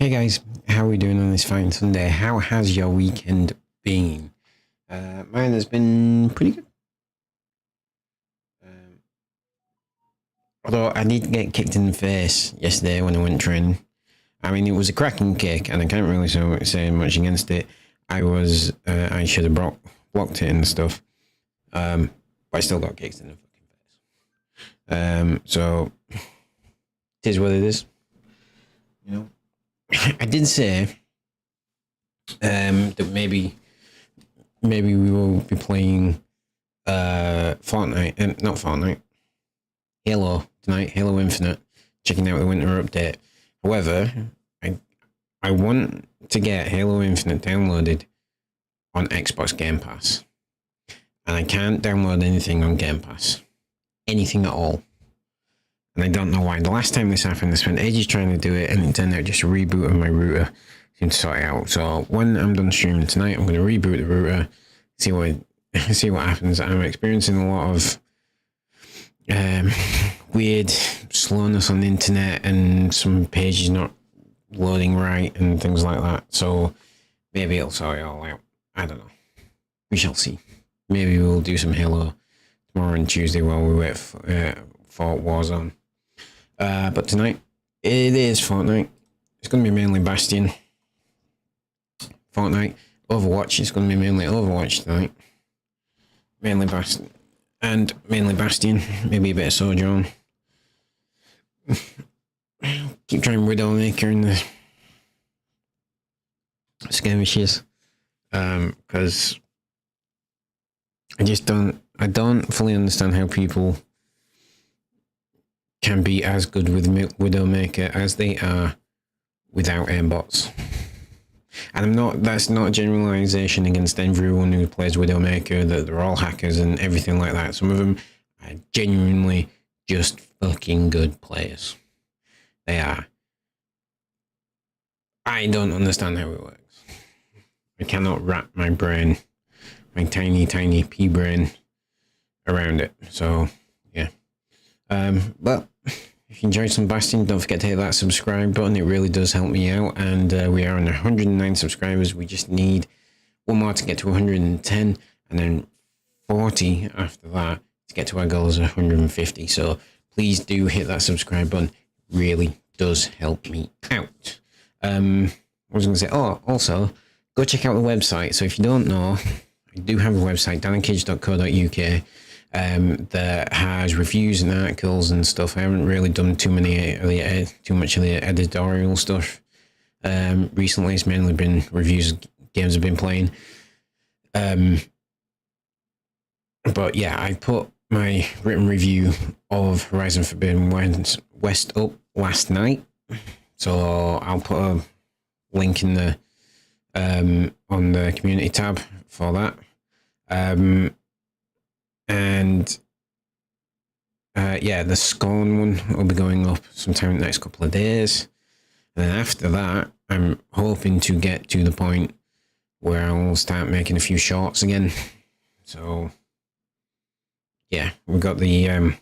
Hey guys, how are we doing on this fine Sunday? How has your weekend been? Mine has been pretty good. Although I did get kicked in the face yesterday when I went training. I mean, it was a cracking kick, and I can't really say much against it. I should have blocked it and stuff. But I still got kicked in the fucking face. So it is what it is. You know, I did say that maybe we will be playing Fortnite, not Fortnite, Halo tonight, Halo Infinite, checking out the winter update. However, I want to get Halo Infinite downloaded on Xbox Game Pass, and I can't download anything on Game Pass, anything at all. And I don't know why. The last time this happened, I spent ages trying to do it, and it turned out just a reboot of my router to sort it out. So when I'm done streaming tonight, I'm going to reboot the router, see what happens. I'm experiencing a lot of weird slowness on the internet, and some pages not loading right and things like that. So maybe it'll sort it all out. I don't know. We shall see. Maybe we'll do some Halo tomorrow and Tuesday while we wait for Warzone. But tonight, it is Fortnite. It's going to be mainly Bastion. Fortnite. Overwatch. It's going to be mainly Overwatch tonight. Mainly Bastion. And mainly Bastion. Maybe a bit of Sojourn. Keep trying Widowmaker in the skirmishes. Because I don't fully understand how people can be as good with Widowmaker as they are without aimbots. And that's not a generalization against everyone who plays Widowmaker, that they're all hackers and everything like that. Some of them are genuinely just fucking good players. They are. I don't understand how it works. I cannot wrap my brain, my tiny, tiny pea brain around it. So, yeah. But if you enjoyed some Bastion, don't forget to hit that subscribe button. It really does help me out. And we are on 109 subscribers. We just need one more to get to 110, and then 40 after that to get to our goals of 150. So please do hit that subscribe button. It really does help me out. I was going to say, also, go check out the website. So if you don't know, I do have a website, danarkage.co.uk. That has reviews and articles and stuff. I haven't really done too much of the editorial stuff recently. It's mainly been reviews of games I've been playing. But yeah, I put my written review of Horizon Forbidden West up last night, so I'll put a link in the on the community tab for that. Yeah, the Scorn one will be going up sometime in the next couple of days. And then after that, I'm hoping to get to the point where I will start making a few shorts again. So, yeah, we've got the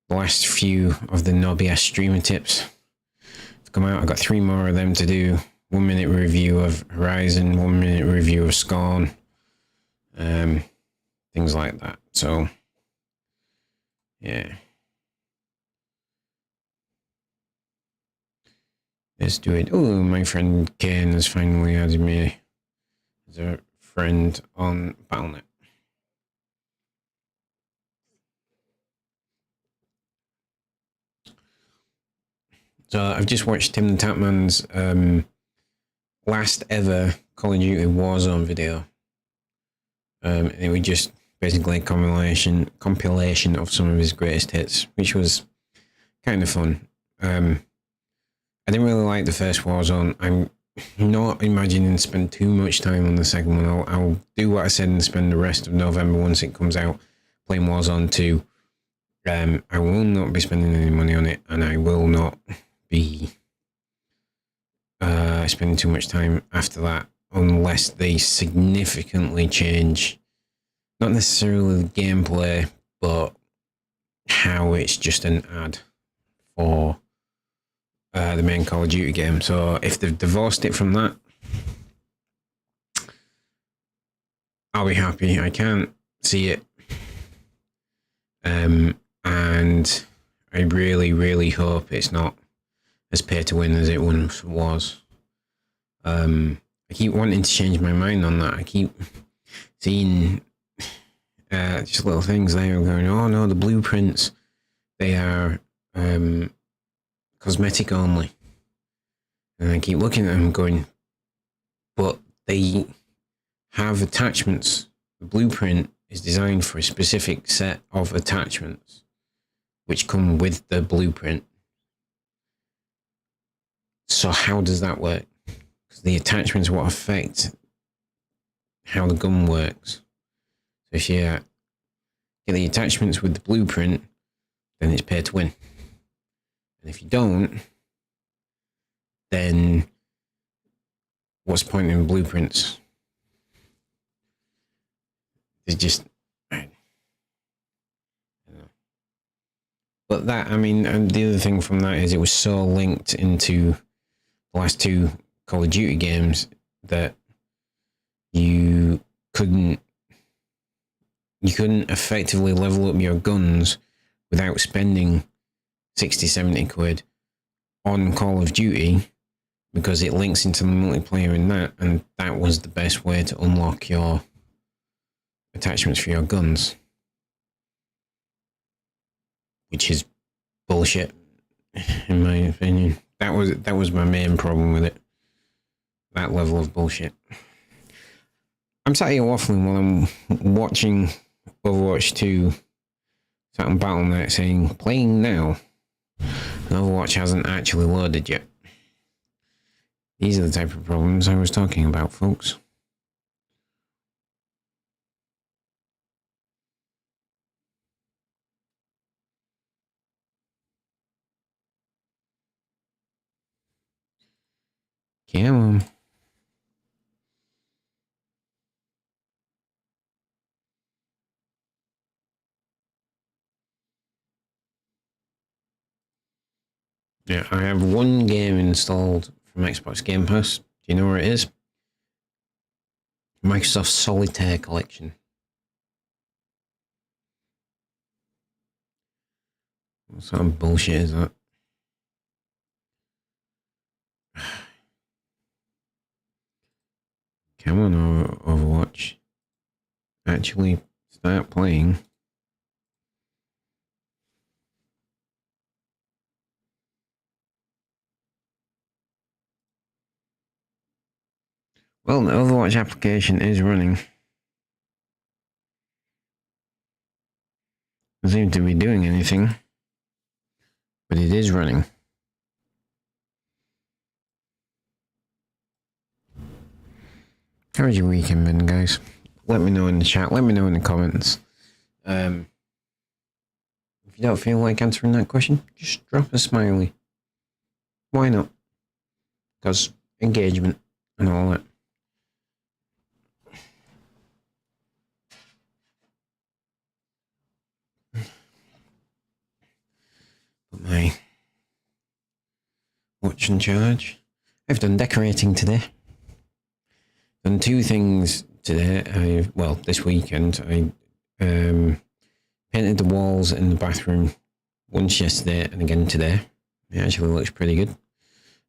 last few of the Nobias streamer tips to come out. I've got 3 more of them to do. 1 minute review of Horizon, 1 minute review of Scorn. Things like that. So, yeah. Let's do it. Oh, my friend Kane has finally added me as a friend on Battle.net. So I've just watched Tim the Tatman's last ever Call of Duty Warzone video. And it was just basically a compilation of some of his greatest hits, which was kind of fun. I didn't really like the first Warzone. I'm not imagining to spend too much time on the second one. I'll do what I said and spend the rest of November once it comes out playing Warzone 2. I will not be spending any money on it, and I will not be spending too much time after that unless they significantly change, not necessarily the gameplay, but how it's just an ad for the main Call of Duty game. So if they've divorced it from that, I'll be happy. I can't see it. And I really, really hope it's not as pay to win as it once was. I keep wanting to change my mind on that. I keep seeing just little things there going, oh no, the blueprints, they are cosmetic only. And I keep looking at them going, but they have attachments. The blueprint is designed for a specific set of attachments which come with the blueprint. So how does that work? Because the attachments will affect how the gun works. So if you get the attachments with the blueprint, then it's pay to win. And if you don't, then what's the point in blueprints? It's just, I don't know. But that, I mean, and the other thing from that is it was so linked into the last two Call of Duty games that you couldn't effectively level up your guns without spending 60, 70 quid on Call of Duty, because it links into the multiplayer in that, and that was the best way to unlock your attachments for your guns, which is bullshit in my opinion. That was my main problem with it, that level of bullshit. I'm sat here waffling while I'm watching Overwatch 2, sat on Battle.net saying playing now, and Overwatch hasn't actually loaded yet. These are the type of problems I was talking about, folks. Come on. Yeah, I have one game installed from Xbox Game Pass. Do you know where it is? Microsoft Solitaire Collection. What sort of bullshit is that? Come on, Overwatch. Actually start playing. Well, the Overwatch application is running. Doesn't seem to be doing anything, but it is running. How's your weekend been, guys? Let me know in the chat. Let me know in the comments. If you don't feel like answering that question, just drop a smiley. Why not? Because engagement and all that. Put my watch and charge. I've done decorating today. Done two things today. This weekend I painted the walls in the bathroom once yesterday and again today. It actually looks pretty good.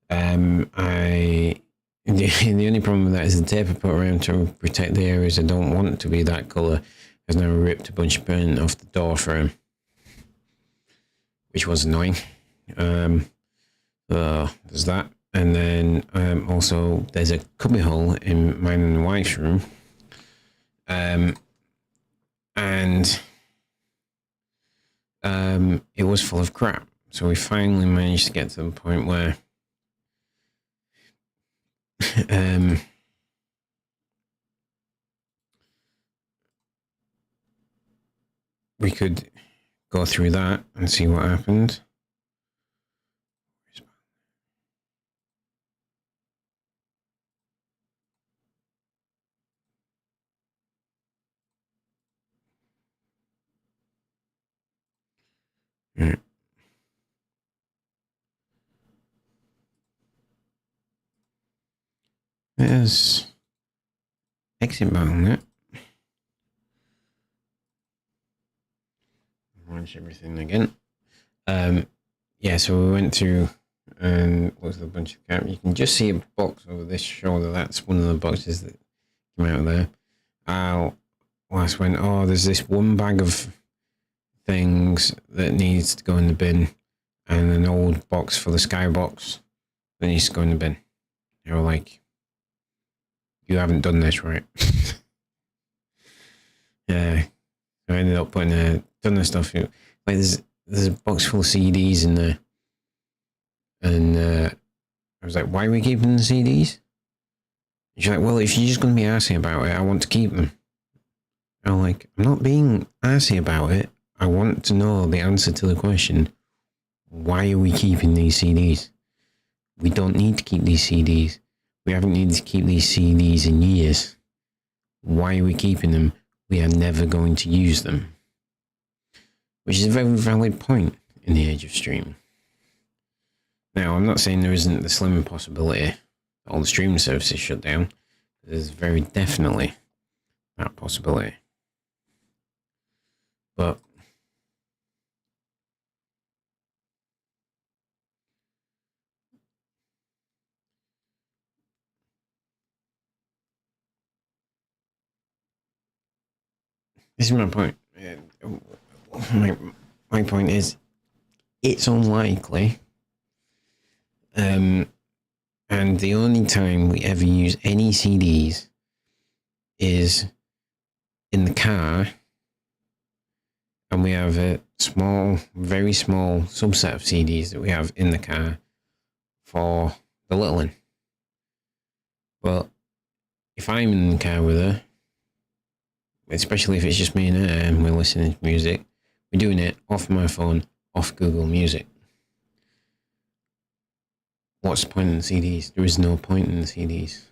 The only problem with that is the tape I put around to protect the areas I don't want to be that colour has now ripped a bunch of paint off the door frame, which was annoying. There's that. And then also there's a cubbyhole in mine and the wife's room. It was full of crap. So we finally managed to get to the point where we could go through that and see what happened. There's exit button there. Launch everything again. Yeah, so we went through and looked at a bunch of camp. You can just see a box over this shoulder. That's one of the boxes that came out of there. Last went, oh, there's this one bag of things that needs to go in the bin, and an old box for the skybox that needs to go in the bin. They were like, you haven't done this right. Yeah, I ended up putting a ton of stuff. Like there's a box full of CDs in there, and I was like, why are we keeping the CDs? And she's like, well, if you're just going to be arsy about it, I want to keep them. I'm like, I'm not being arsy about it. I want to know the answer to the question, why are we keeping these CDs? We don't need to keep these CDs. We haven't needed to keep these CDs in years. Why are we keeping them? We are never going to use them. Which is a very valid point in the age of streaming. Now, I'm not saying there isn't the slim possibility that all the streaming services shut down. There's very definitely that possibility. But this is my point. My point is, it's unlikely. And the only time we ever use any CDs is in the car, and we have a small, very small subset of CDs that we have in the car for the little one. But if I'm in the car with her, especially if it's just me and her and we're listening to music, we're doing it off my phone, off Google Music. What's the point in the CDs? There is no point in the CDs.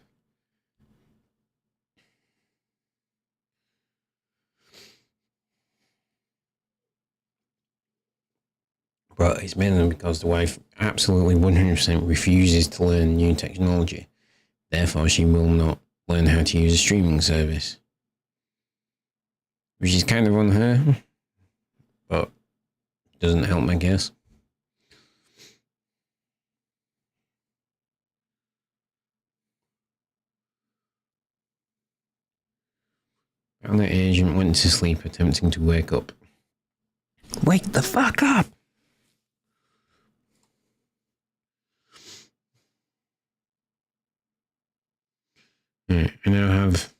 But it's mainly because the wife absolutely 100% refuses to learn new technology. Therefore, she will not learn how to use a streaming service. Which is kind of on her, but doesn't help, I guess. And the agent went to sleep, attempting to wake up. Wake the fuck up! Right, I now have...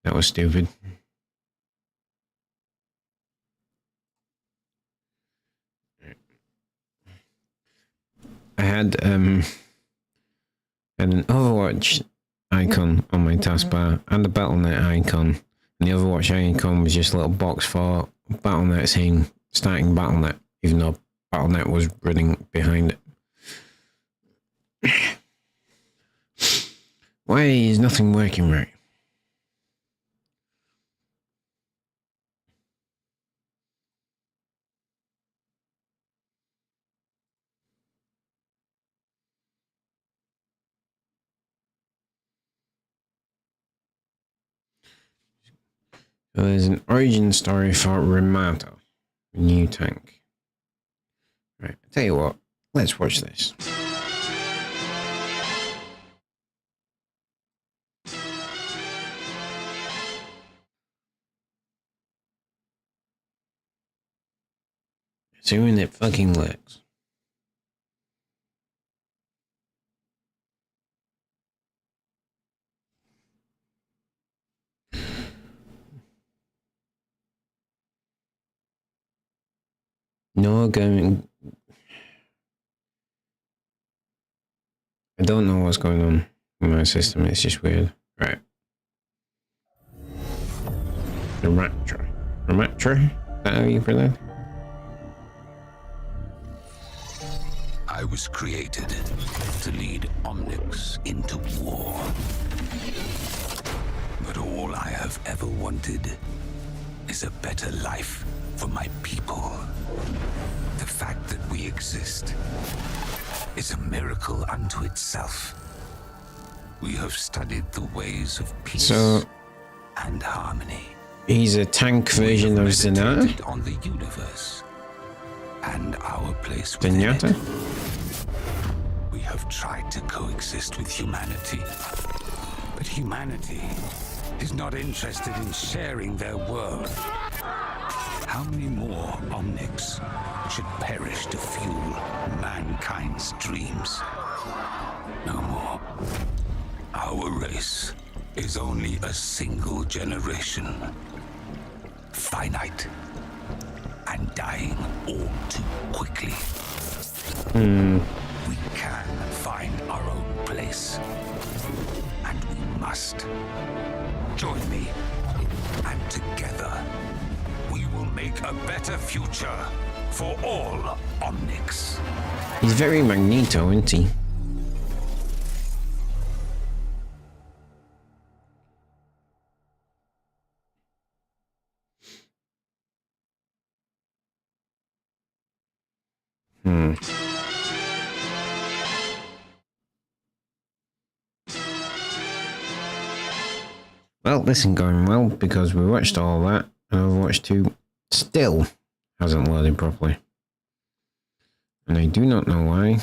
That was stupid. I had an Overwatch icon on my taskbar and a Battle.net icon. And the Overwatch icon was just a little box for Battle.net saying starting Battle.net, even though Battle.net was running behind it. Why is nothing working right? So there's an origin story for Remato, a new tank. Right, I tell you what, let's watch this. Assuming it fucking works. No going. I don't know what's going on in my system. It's just weird. Right. Ramatra. Ramatra? Is that how you pronounce it? I was created to lead Omnics into war. But all I have ever wanted is a better life for my people. The fact that we exist is a miracle unto itself. We have studied the ways of peace and harmony. He's a tank version of Zenyatta? On the universe and our place within Zenyatta? it. We have tried to coexist with humanity, but humanity is not interested in sharing their world. How many more Omnics should perish to fuel mankind's dreams? No more. Our race is only a single generation. Finite. And dying all too quickly. We can find our own place. And we must. Join me. And together, we will make a better future for all Omnics. He's very Magneto, isn't he? Well, this isn't going well because we watched all that and Overwatch 2 still hasn't loaded properly. And I do not know why.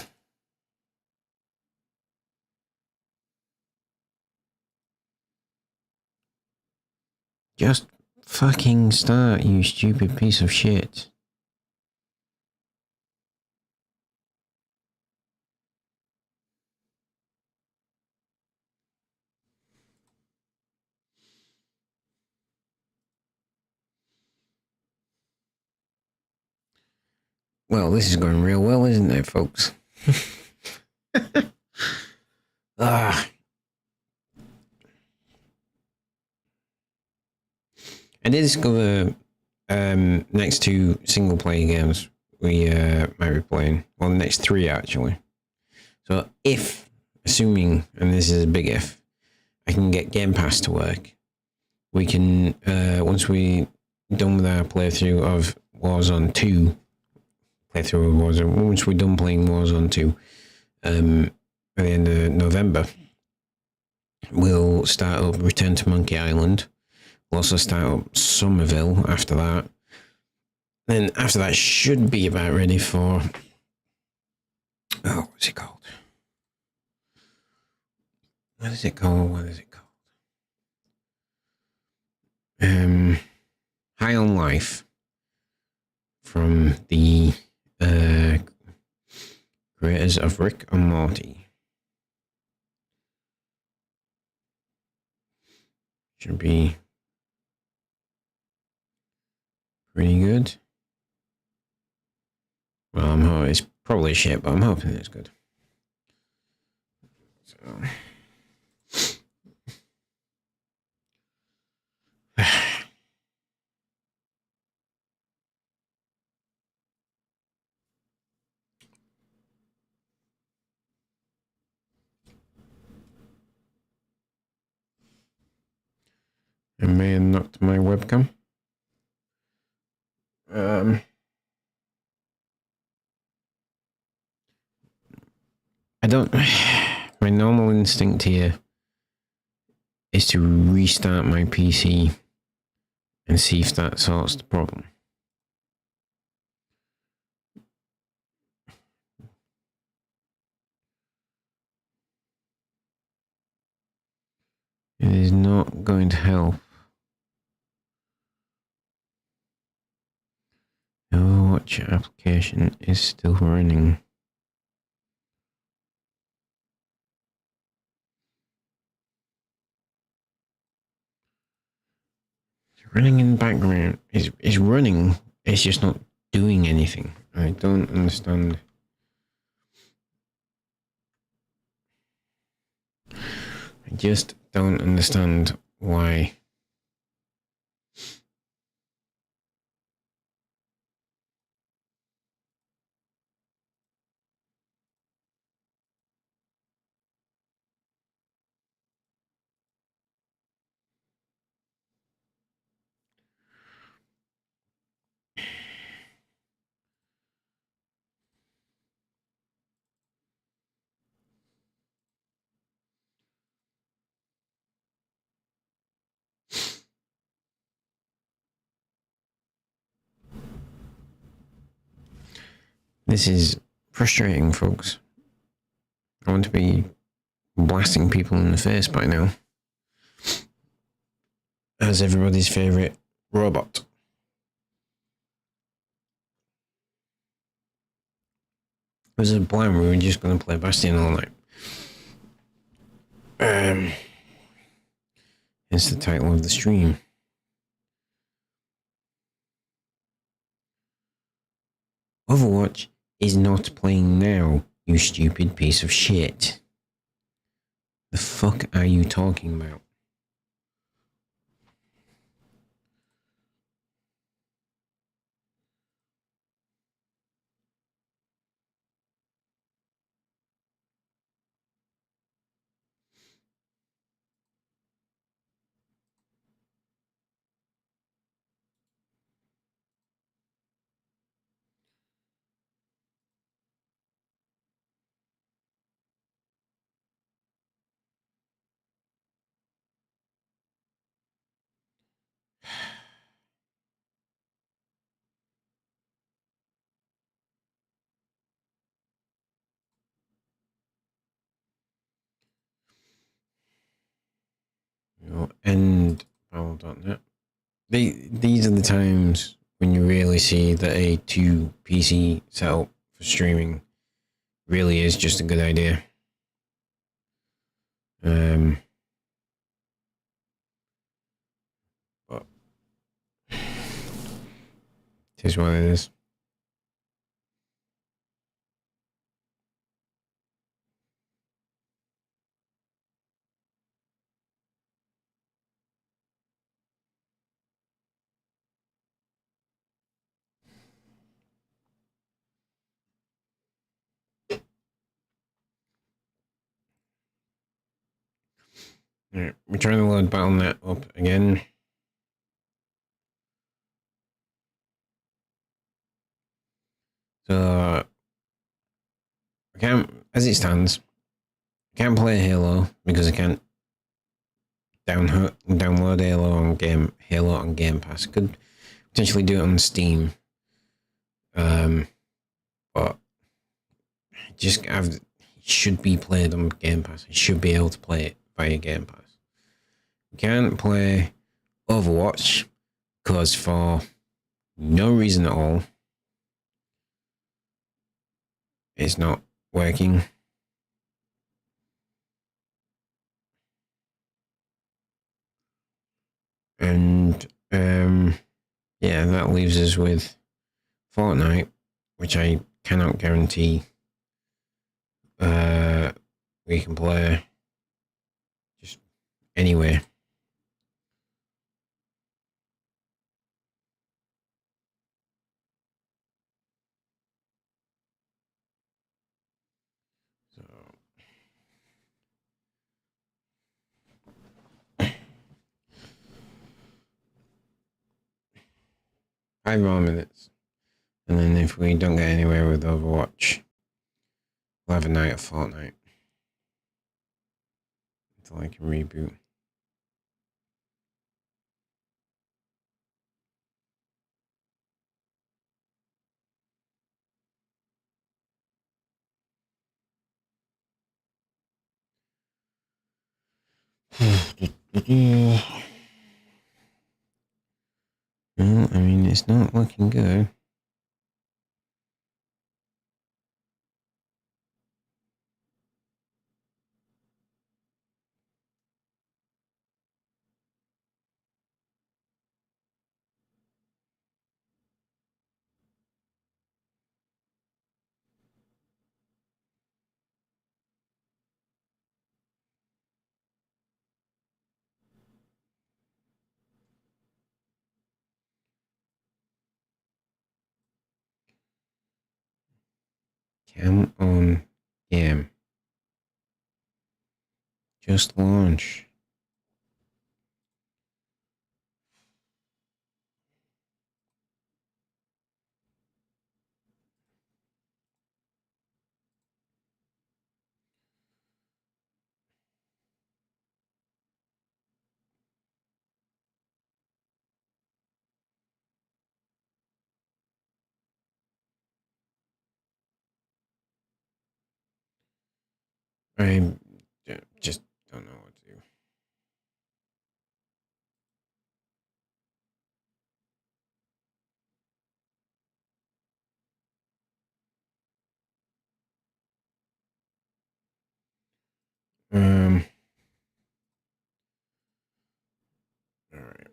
Just fucking start, you stupid piece of shit. Well, this is going real well, isn't it, folks? Ah. I did discover next 2 single player games we might be playing. Well, the next 3 actually. So if, assuming, and this is a big if, I can get Game Pass to work, we can, once we done with our playthrough of Warzone 2, once we're done playing Warzone 2, at the end of November, we'll start up Return to Monkey Island. We'll also start up Somerville after that. Then after that should be about ready for... Oh, what's it called? What is it called? High on Life from the creators of Rick and Morty. Should be pretty good. Well, I'm hoping it's probably shit, but I'm hoping it's good. So. I may have knocked my webcam. I don't... My normal instinct here is to restart my PC and see if that sorts the problem. It is not going to help. The Overwatch application is still running. It's running in the background. It's running. It's just not doing anything. I don't understand. I just don't understand why. This is frustrating, folks. I want to be blasting people in the face by now. As everybody's favourite robot. It was a plan, we were just going to play Bastion all night. Hence the title of the stream. Overwatch is not playing now, you stupid piece of shit. The fuck are you talking about? And Battle.net. These are the times when you really see that a 2 PC setup for streaming really is just a good idea. But it is what it is. Alright, we're trying to load Battle.net up again. So I can't, as it stands, I can't play Halo because I can't download Halo on Game Pass. Could potentially do it on Steam. But it should be played on Game Pass. I should be able to play it via Game Pass. You can't play Overwatch because for no reason at all, it's not working. And yeah, that leaves us with Fortnite, which I cannot guarantee we can play just anywhere. So 5 more minutes. And then if we don't get anywhere with Overwatch, we'll have a night of Fortnite. Until I can reboot. Well, I mean, it's not looking good. Come on, game. Just launch. I just don't know what to do. All right.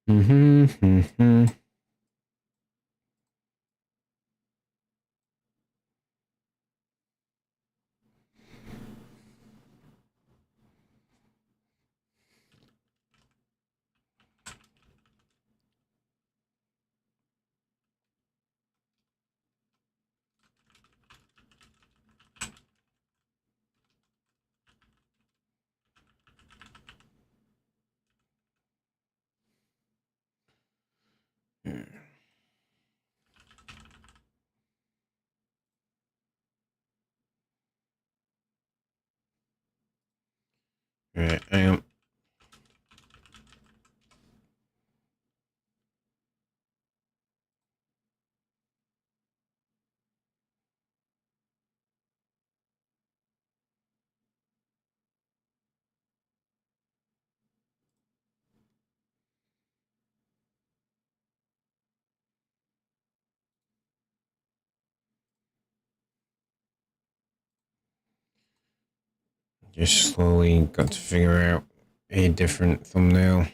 Mm-hmm. All right. I am. Just slowly got to figure out a different thumbnail.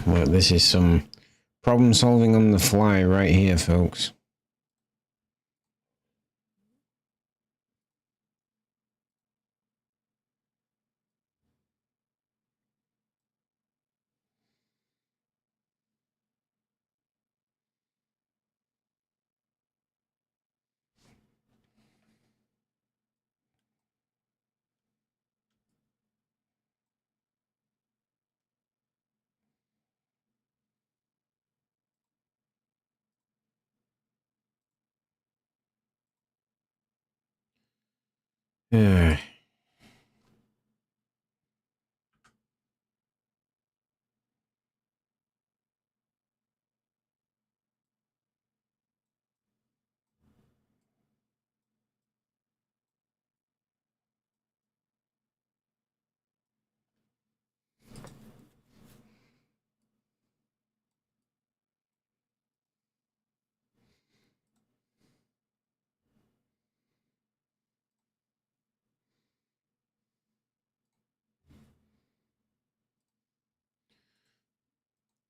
Well, this is some problem solving on the fly right here, folks. Yeah.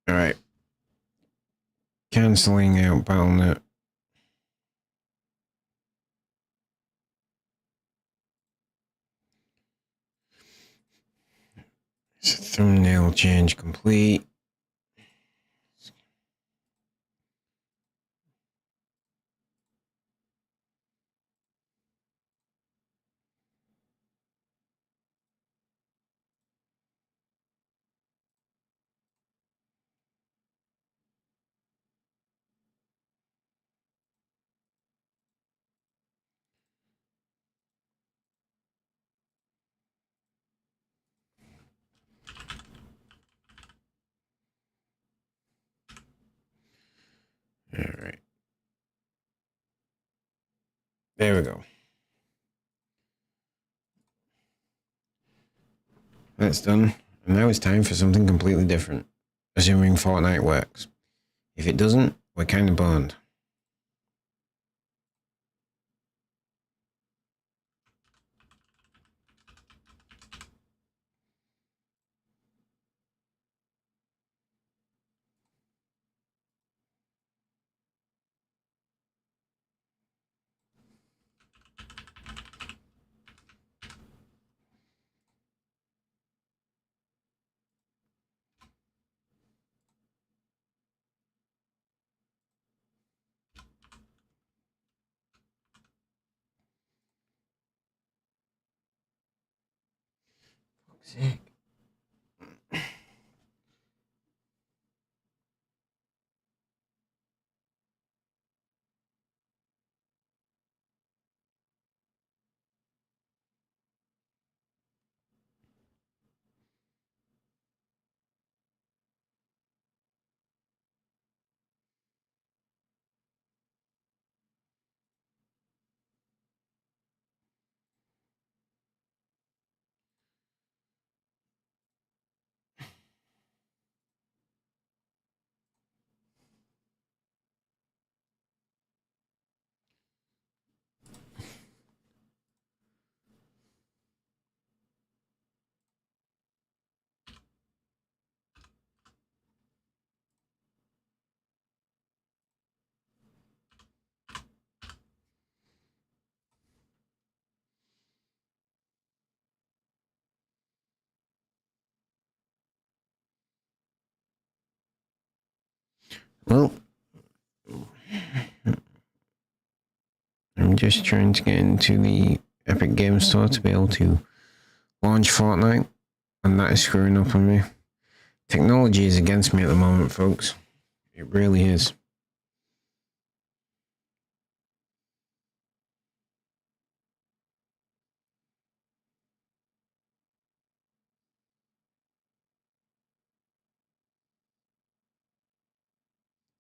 All right. Canceling out BattleNet. Thumbnail change complete. All right. There we go. That's done. And now it's time for something completely different. Assuming Fortnite works. If it doesn't, we're kind of boned. fuck's sake. Well, I'm just trying to get into the Epic Games Store to be able to launch Fortnite, and that is screwing up on me. Technology is against me at the moment, folks. It really is.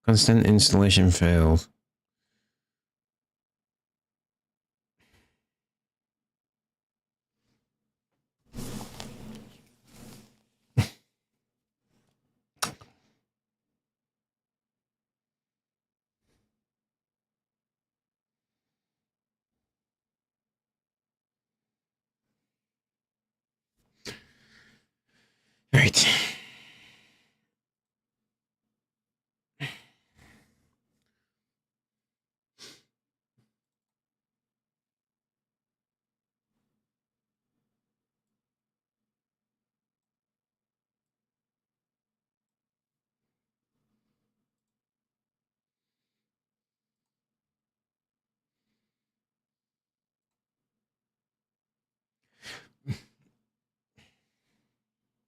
Constant installation failed. Right.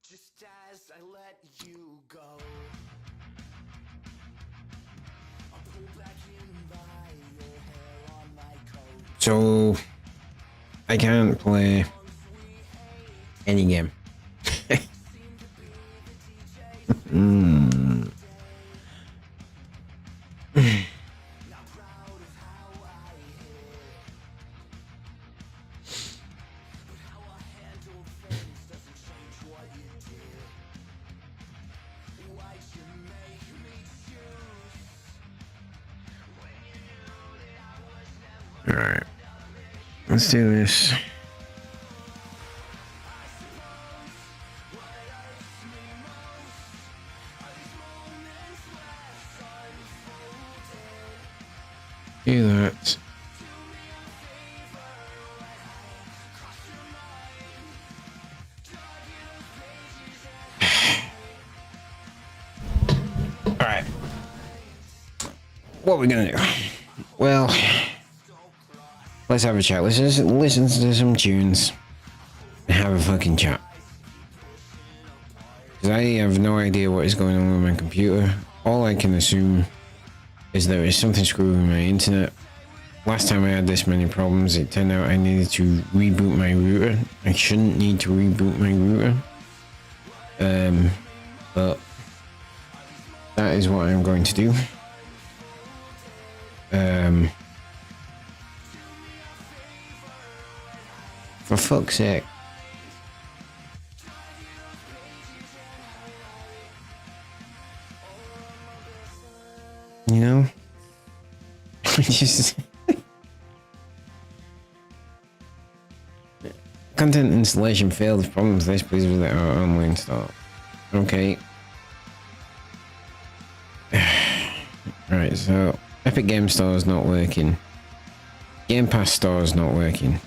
Just as I let you go, I'll pull back in by your hair on my coat. So, I can't play any game. Alright. Let's do this. Do that. Alright. What are we gonna do? Well, let's have a chat. Let's just listen to some tunes and have a fucking chat. Because I have no idea what is going on with my computer. All I can assume is there is something screwing with my internet. Last time I had this many problems, it turned out I needed to reboot my router. I shouldn't need to reboot my router. But that is what I'm going to do. For fuck's sake. You know? Just... Content installation failed. Problems this, please visit our online store. Okay. Right, so Epic Game Store is not working. Game Pass Store is not working.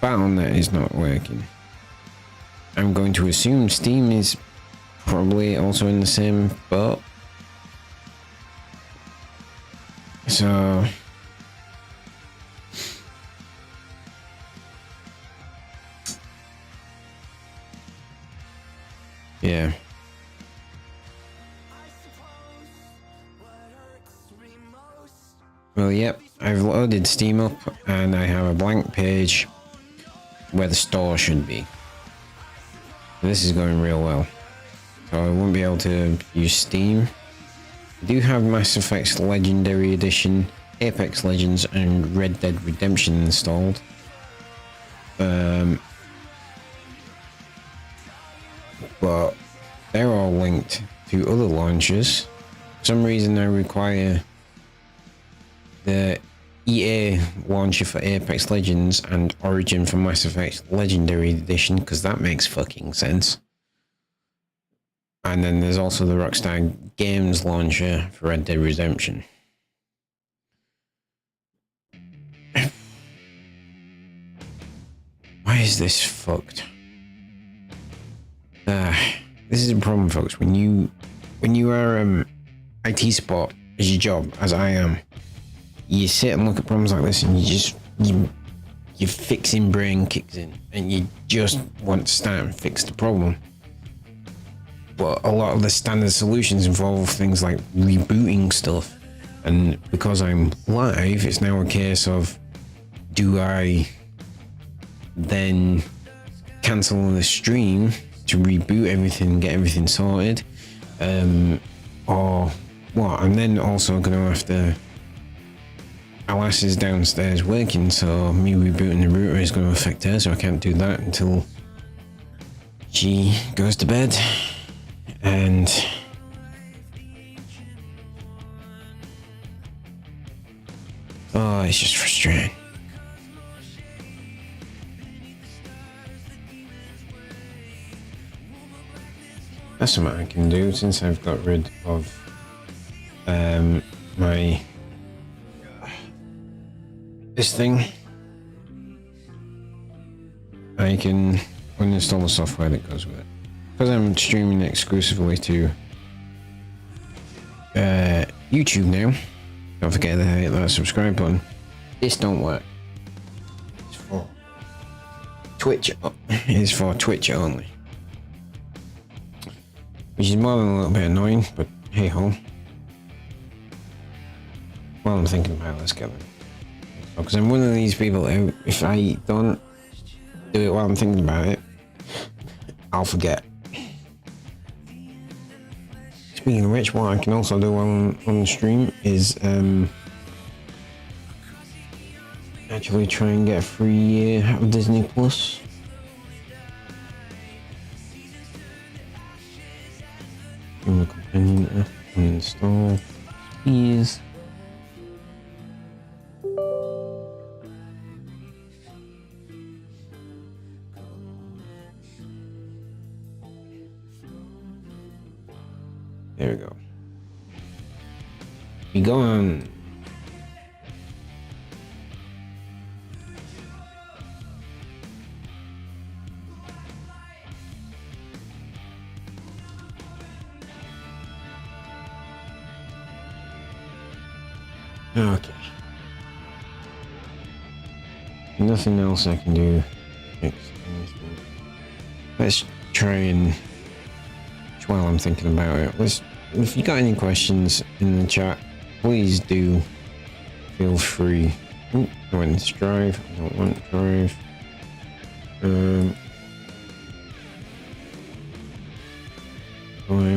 Battle.net is not working. I'm going to assume Steam is probably also in the same boat. So... Yeah. Well, yep, I've loaded Steam up and I have a blank page where the store should be. This is going real well. So I won't be able to use Steam. I do have Mass Effect's Legendary Edition, Apex Legends and Red Dead Redemption installed. But they're all linked to other launchers. For some reason I require the EA launcher for Apex Legends and Origin for Mass Effect Legendary Edition, because that makes fucking sense. And then there's also the Rockstar Games launcher for Red Dead Redemption. Why is this fucked? This is a problem, folks. When you are IT support as your job, as I am, you sit and look at problems like this, and your fixing brain kicks in, and you just want to start and fix the problem. But a lot of the standard solutions involve things like rebooting stuff, and because I'm live, it's now a case of, do I then cancel the stream to reboot everything, get everything sorted, or what? I'm then also going to have to. Alice is downstairs working, so me rebooting the router is going to affect her, so I can't do that until she goes to bed. And oh, it's just frustrating. That's something I can do since I've got rid of my this thing. I can uninstall the software that goes with it. Because I'm streaming exclusively to YouTube now. Don't forget to hit that subscribe button. This don't work. It's for Twitch. It's for Twitch only. Which is more than a little bit annoying, but hey ho. Well, I'm thinking about it, let's get it. Because I'm one of these people who, if I don't do it while I'm thinking about it, I'll forget. Speaking of which, what I can also do while I'm on the stream is actually try and get a free year of Disney Plus. Give me a companion app and install. Please. There we go. We go on. Okay. Nothing else I can do. Fix anything. Let's try and. While I'm thinking about it, if you got any questions in the chat, please do feel free. Ooh, I went into Drive. I don't want Drive. I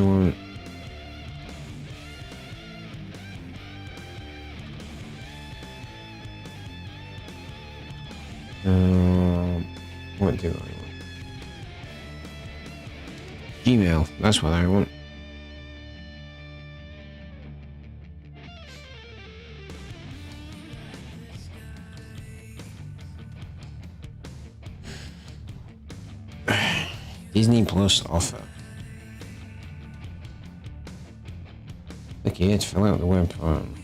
want. What do I want? Gmail, that's what I want. Disney Plus offer. Click here to fill out the web form.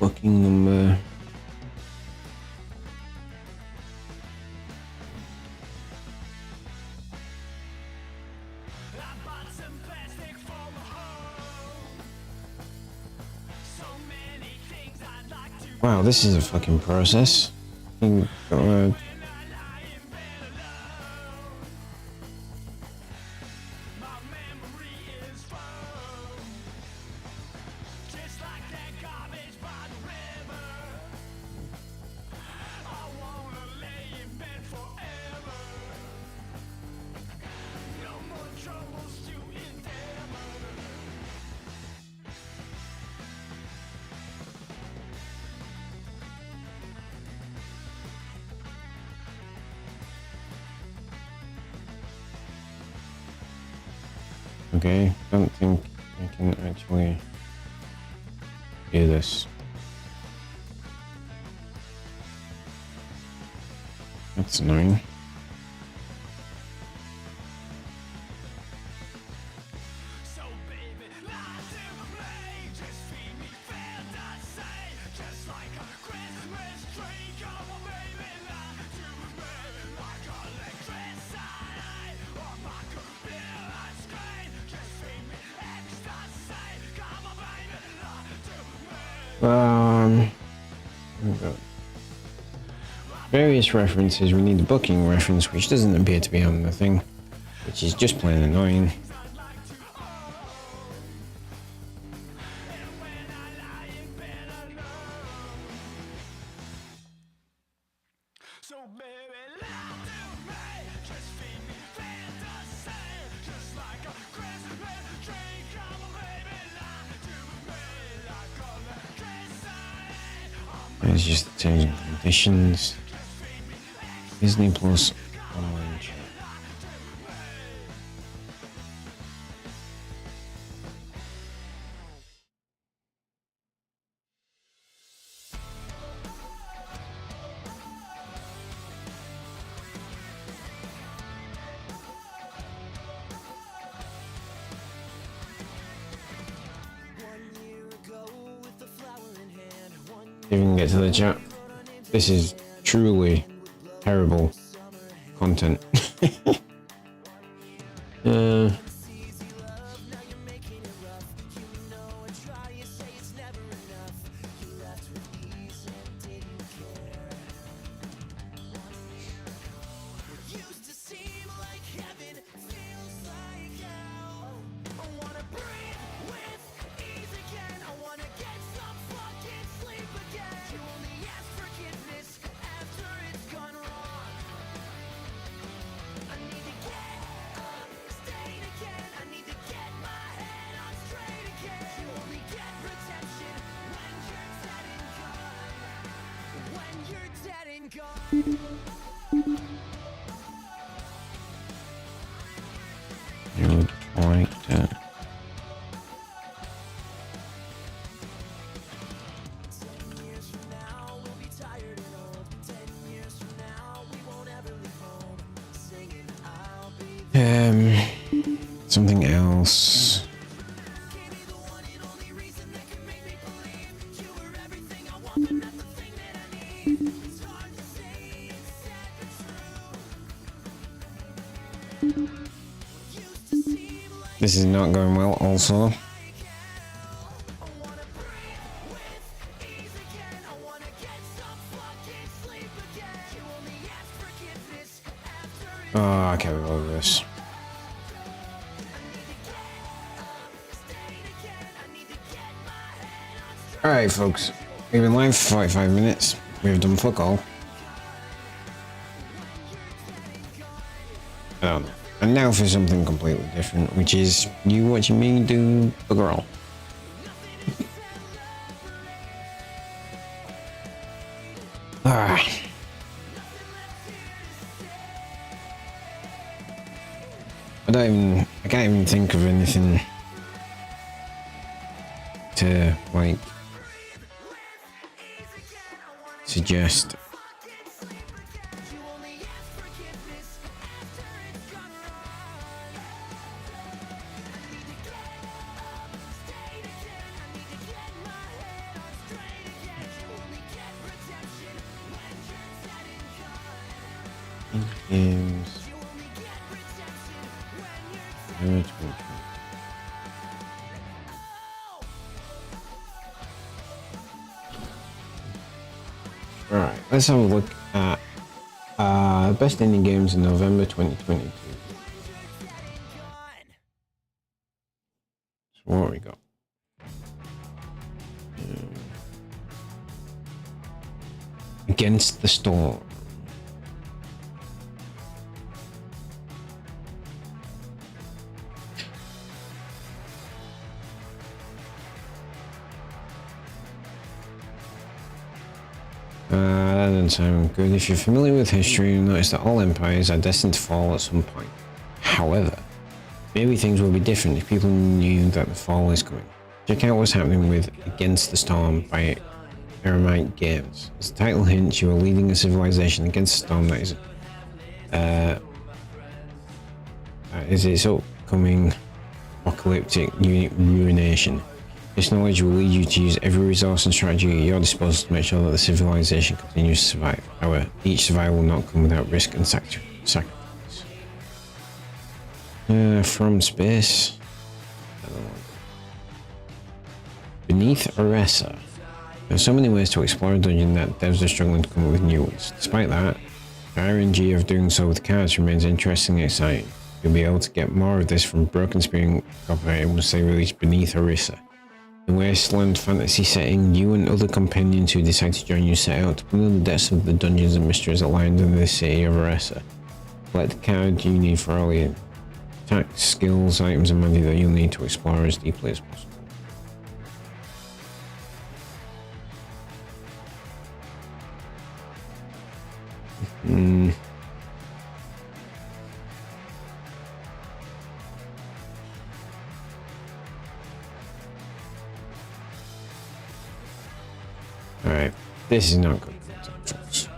booking number. Wow, this is a fucking process. Okay, don't think I can actually do this. That's annoying. We've got various references. We need the booking reference, which doesn't appear to be on the thing, which is just plain annoying. It's just the terms and conditions. Disney Plus online chat. Even get to the chat. This is truly terrible content. You would like to. Something else. This is not going well also. Oh, I can't believe this. Alright folks, we've been live for 45 minutes. We've done fuck all. I don't know. And now for something completely different, which is you watching me do bugger all. Alright. I can't even think of anything to, like, suggest. Games. Alright, let's have a look at best indie games in November 2022. So what we got? Against the Storm. That doesn't sound good. If you're familiar with history, you'll notice that all empires are destined to fall at some point. However, maybe things will be different if people knew that the fall is coming. Check out what's happening with Against the Storm by Aramite Games. As the title hints, you are leading a civilization against the storm that is its upcoming apocalyptic ruination. This knowledge will lead you to use every resource and strategy at your disposal to make sure that the civilization continues to survive. However, each survival will not come without risk and sacrifice. From space. Beneath Oresa. There are so many ways to explore a dungeon that devs are struggling to come up with new ones. Despite that, the RNG of doing so with cards remains interesting and exciting. You'll be able to get more of this from Broken Spear Incorporated once they release Beneath Oresa. In a wasteland fantasy setting, you and other companions who decide to join you set out to plunge the depths of the dungeons and mysteries that lie in the city of Oresa. Collect the card you need for all your attacks, skills, items, and money that you'll need to explore as deeply as possible. Alright, this is not good content, folks.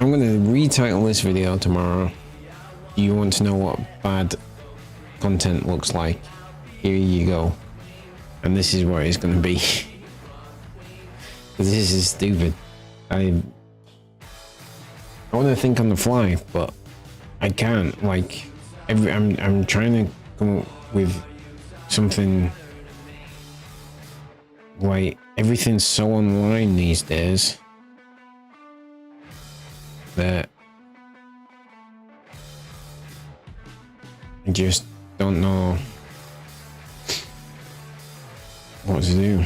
I'm gonna retitle this video tomorrow. Do you want to know what bad content looks like? Here you go. And this is what it's gonna be. This is stupid. I want to think on the fly, but I can't. Like, I'm trying to come up with something. Like, everything's so online these days that I just don't know what to do.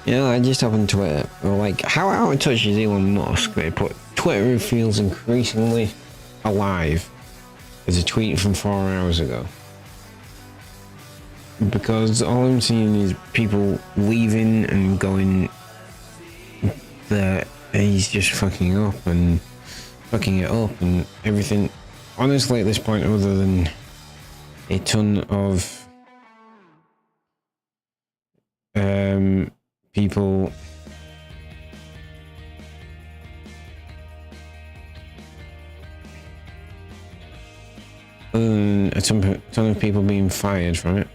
Yeah, I just opened Twitter. Like, how out of touch is Elon Musk? They put Twitter feels increasingly alive. There's a tweet from 4 hours ago. Because all I'm seeing is people leaving and going that he's just fucking up and fucking it up and everything. Honestly, at this point, other than a ton of people a ton of people being fired from it.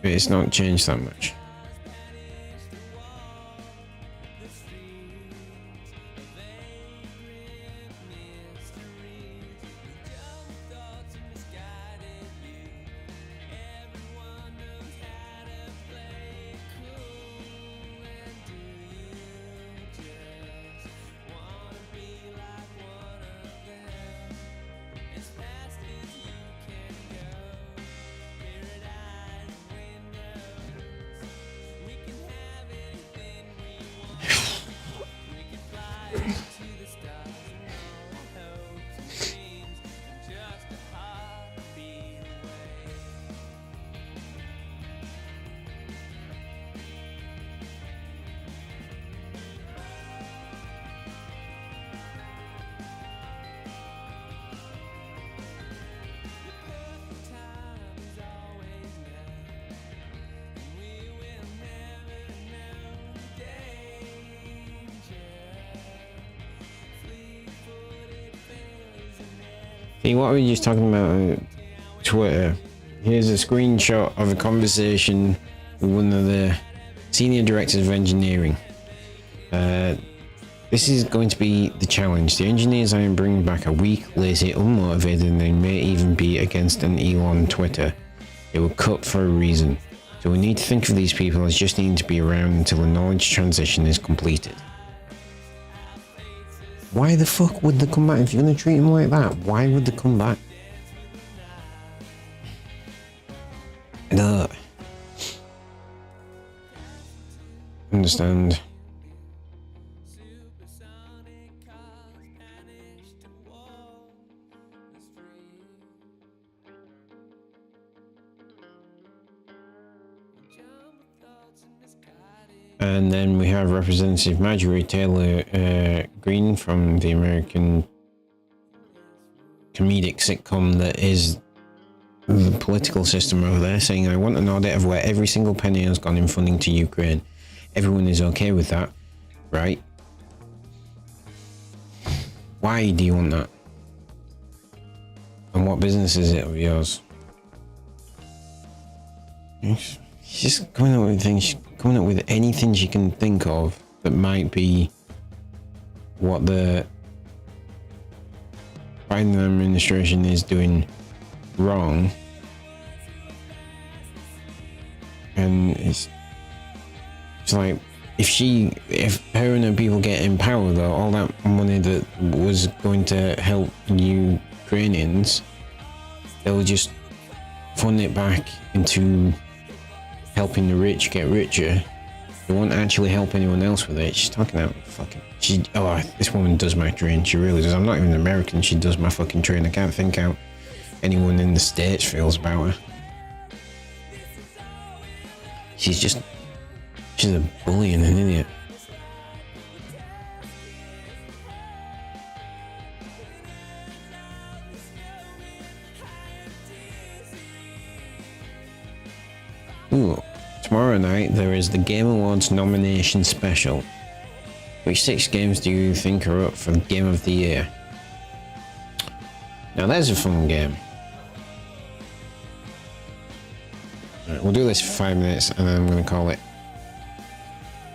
It's not changed that much. Hey, what were we just talking about on Twitter? Here's a screenshot of a conversation with one of the senior directors of engineering. This is going to be the challenge. The engineers I am bringing back are weak, lazy, unmotivated, and they may even be against an Elon Twitter. They were cut for a reason. So we need to think of these people as just needing to be around until the knowledge transition is completed. Why the fuck would they come back? If you're going to treat them like that, why would they come back? I don't understand. And then we have Representative Marjorie Taylor Greene from the American comedic sitcom that is the political system over there, saying, I want an audit of where every single penny has gone in funding to Ukraine. Everyone is okay with that, right? Why do you want that? And what business is it of yours? She's just coming up with things. She's coming up with anything she can think of that might be what the Biden administration is doing wrong. And it's like, if her and her people get in power, though, all that money that was going to help Ukrainians, they'll just fund it back into helping the rich get richer. They won't actually help anyone else with it. She's talking about fucking... this woman does my train. She really does. I'm not even American. She does my fucking train. I can't think how anyone in the States feels about her. She's a bully and an idiot. Ooh, tomorrow night there is the Game Awards nomination special. Which 6 games do you think are up for Game of the Year? Now there's a fun game. Right, we'll do this for 5 minutes and then I'm going to call it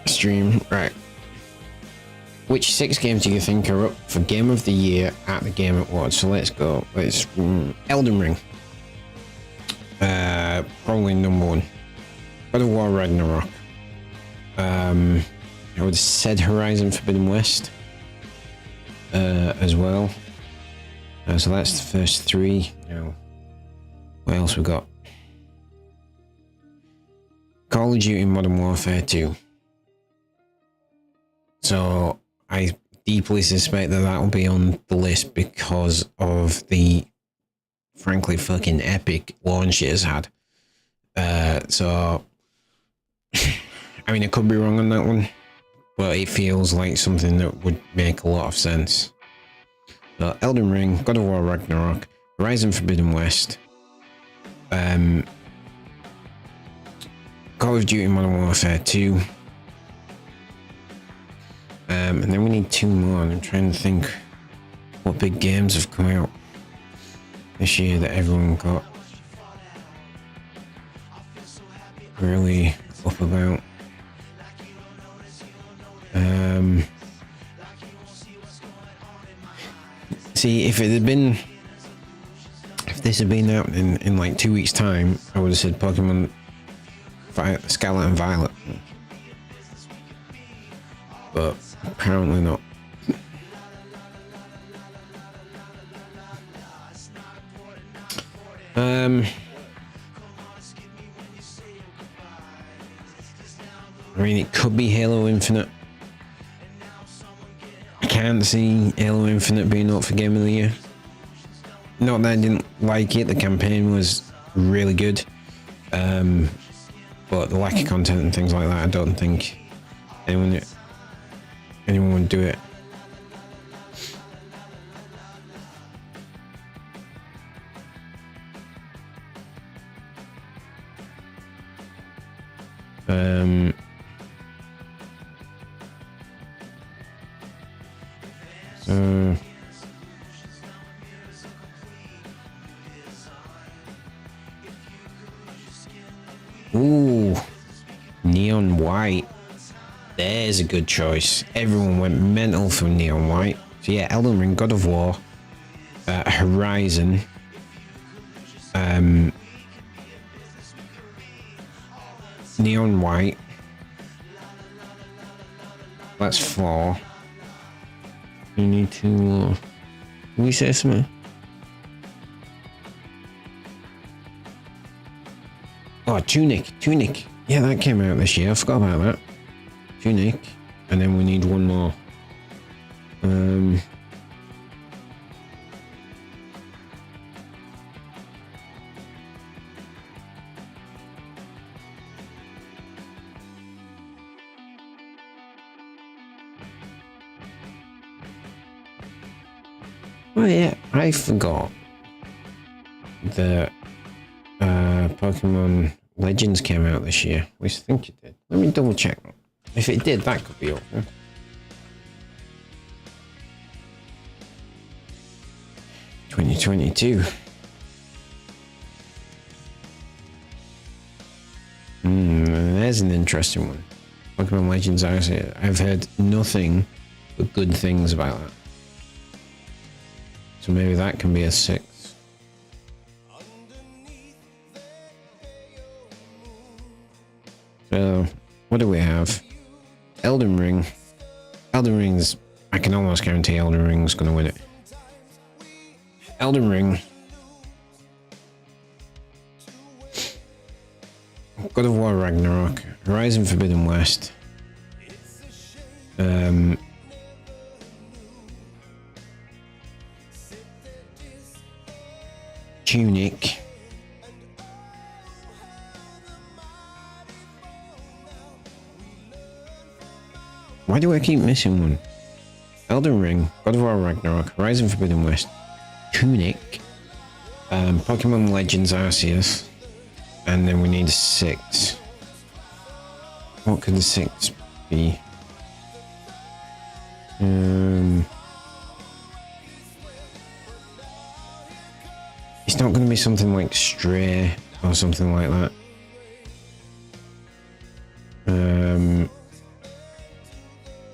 stream. Right. Which 6 games do you think are up for Game of the Year at the Game Awards? So let's go. Elden Ring. Probably number 1. God of War Ragnarok. I would have said Horizon Forbidden West as well. So that's the first 3. Now, what else we got? Call of Duty Modern Warfare 2. So I deeply suspect that will be on the list because of the frankly fucking epic launch it has had. So I mean, I could be wrong on that one, but it feels like something that would make a lot of sense. So Elden Ring, God of War Ragnarok, Horizon Forbidden West, Call of Duty Modern Warfare 2, and then we need 2 more. And I'm trying to think what big games have come out this year that everyone got really up about. See, if this had been out in like 2 weeks' time, I would have said Pokemon Scarlet and Violet, but apparently not. I mean, it could be Halo Infinite. I can't see Halo Infinite being up for Game of the Year. Not that I didn't like it, the campaign was really good. But the lack of content and things like that, I don't think anyone would do it. So There's a good choice. Everyone went mental for Neon White. So yeah, Elden Ring, God of War, Horizon, Neon White. That's 4. You need to... can we say something? Oh, Tunic. Yeah, that came out this year. I forgot about that. Tunic. And then we need one more. Oh yeah, I forgot that Pokemon Legends came out this year. I think it did. Let me double check. If it did, that could be awful. $2022. There's an interesting one. Pokemon Legends, I've heard nothing but good things about that. So maybe that can be a 6. So, what do we have? Elden Ring. Elden Ring's... I can almost guarantee Elden Ring's gonna win it. Elden Ring. God of War Ragnarok. Horizon Forbidden West. Tunic. Why do I keep missing one? Elden Ring, God of War Ragnarok, Horizon Forbidden West, Tunic, Pokemon Legends Arceus, and then we need a 6. What could the 6 be? It's not going to be something like Stray or something like that.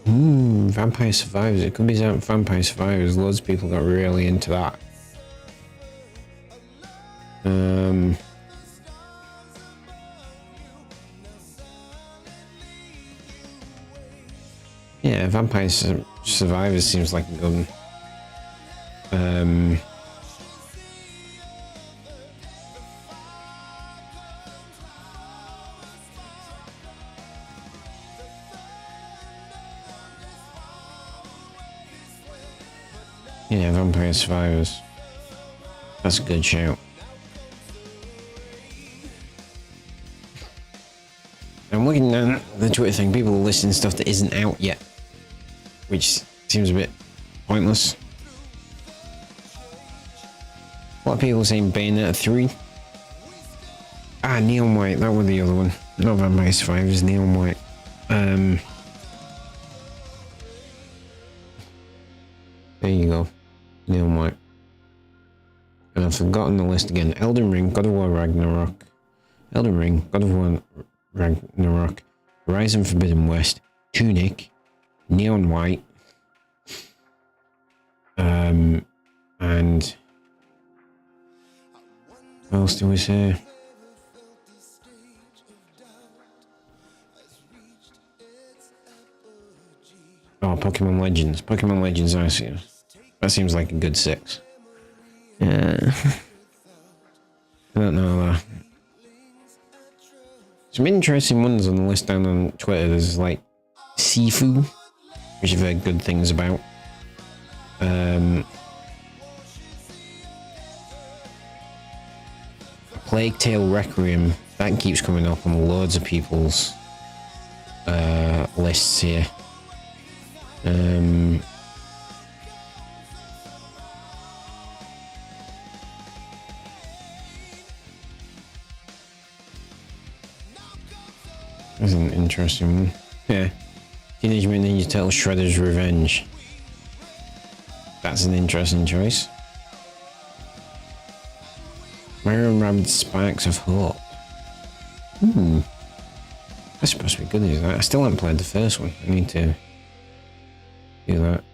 Vampire Survivors. It could be Vampire Survivors. Loads of people got really into that. Yeah, Vampire Survivors seems like a good one. Yeah, Vampire Survivors. That's a good shout. I'm looking at the Twitter thing. People are listing stuff that isn't out yet, which seems a bit pointless. A lot of people saying Bayonetta 3. Ah, Neon White. That was the other one. Not Vampire Survivors. Neon White. There you go. Neon White. And I've forgotten the list again. Elden Ring, God of War Ragnarok. Elden Ring, God of War Ragnarok. Horizon Forbidden West. Tunic. Neon White. And... what else do we say? Oh, Pokemon Legends. Pokemon Legends Arceus. That seems like a good 6. Yeah. I don't know. Some interesting ones on the list down on Twitter. There's like Sifu, which I've heard good things about. Plague Tale Requiem. That keeps coming up on loads of people's lists here. That's an interesting one. Yeah. Teenage Mutant Ninja Turtles Shredder's Revenge. That's an interesting choice. Mario and Rabbids Sparks of Hope. That's supposed to be good, isn't it? I still haven't played the first one. I need to do that.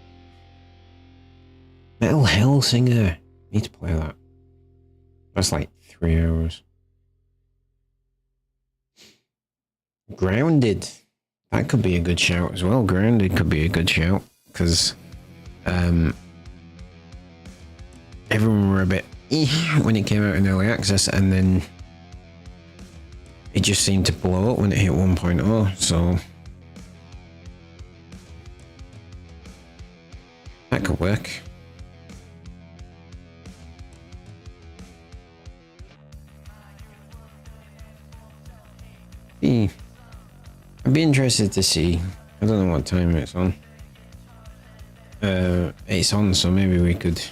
Metal Hellsinger. Need to play that. That's like 3 hours. Grounded. That could be a good shout as well. Grounded could be a good shout. Because everyone were a bit when it came out in early access, and then it just seemed to blow up when it hit 1.0, so that could work. I'd be interested to see. I don't know what time it's on. It's on, so maybe we could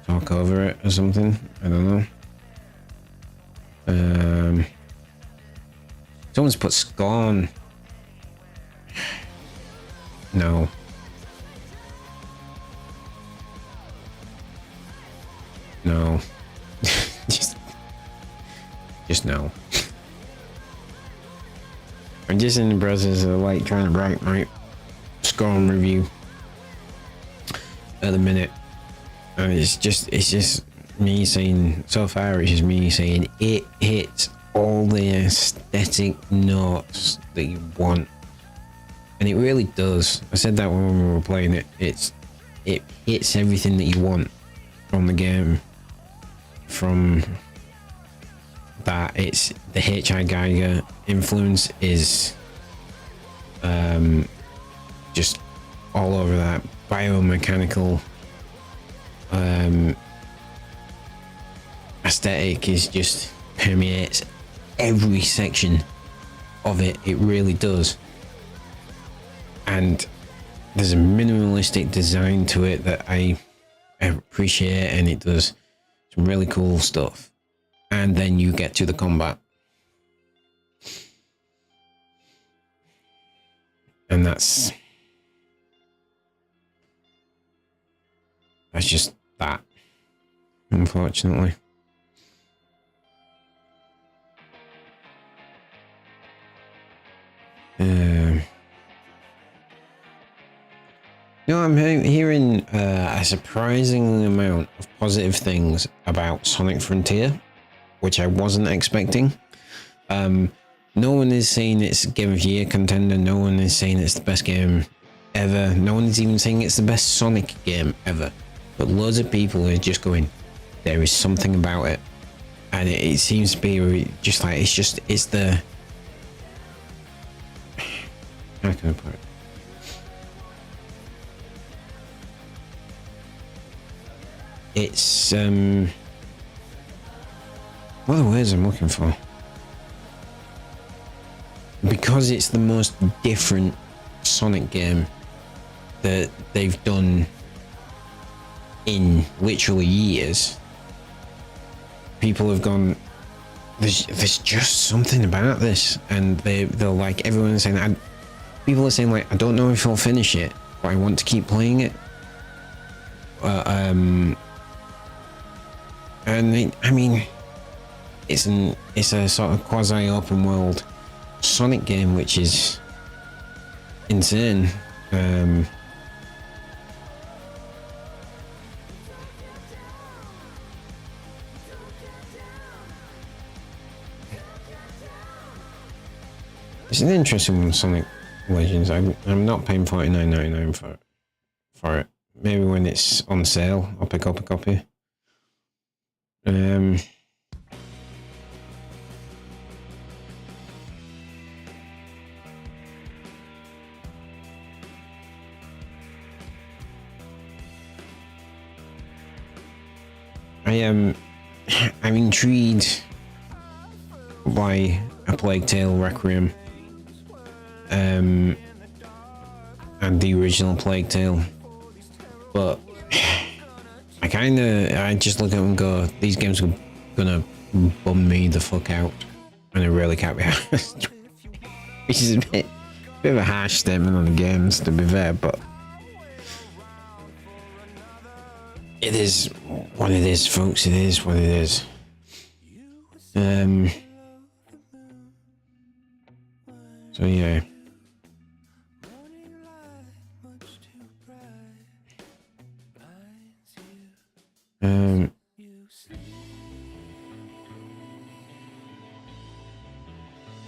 talk over it or something. I don't know. Someone's put Scorn. No. No. just no. I'm just in the process of like trying to write my Scorn review at the minute, and it's just me saying, so far it's just me saying it hits all the aesthetic notes that you want, and it really does. I said that when we were playing it. It hits everything that you want from the game. From that, it's the H.I. Geiger influence is just all over that. Biomechanical aesthetic is just permeates every section of it. It really does. And there's a minimalistic design to it that I appreciate, and it does some really cool stuff. And then you get to the combat, and that's just that, unfortunately. No, I'm hearing a surprising amount of positive things about Sonic Frontier, which I wasn't expecting. No one is saying it's Game of Year contender. No one is saying it's the best game ever. No one is even saying it's the best Sonic game ever. But loads of people are just going, there is something about it. And it seems to be just like, it's the... How can I put it? It's, what are the words I'm looking for? Because it's the most different Sonic game that they've done in literally years, people have gone, there's just something about this, and they're like, everyone's saying, people are saying like, I don't know if I'll finish it, but I want to keep playing it. And I mean, it's a sort of quasi open world Sonic game, which is insane. It's an interesting one, Sonic Legends. I'm not paying $49.99 for it. Maybe when it's on sale, I'll pick up a copy. I'm intrigued by A Plague Tale Requiem and the original Plague Tale, but I just look at them and go, these games are gonna bum me the fuck out, and I really can't be honest. Which is a bit of a harsh statement on the games, to be fair, but it is what it is, folks. It is what it is. So yeah. Morning light much too bright. Blinds you sleep.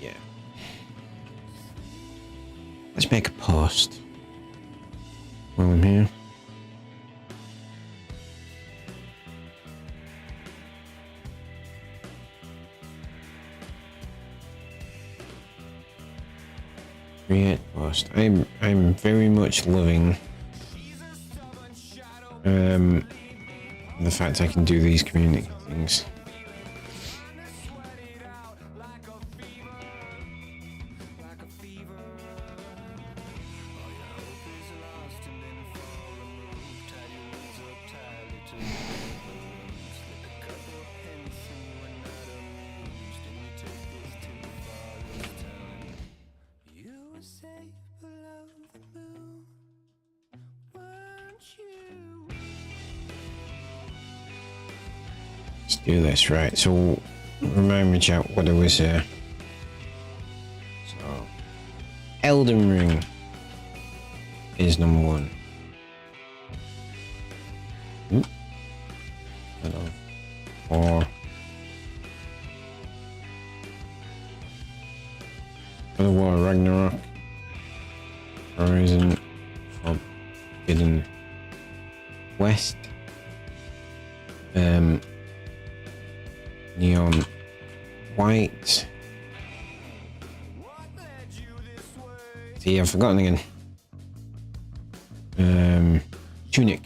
Yeah. Let's make a post while I'm here. Create post. I'm very much loving the fact I can do these community things. Let's do this, right? So, remind me, chat, what it was here. So, Elden Ring is number 1. Hello. 4. God of War Ragnarok. Horizon Forbidden West. Neon White. See, I've forgotten again. Tunic.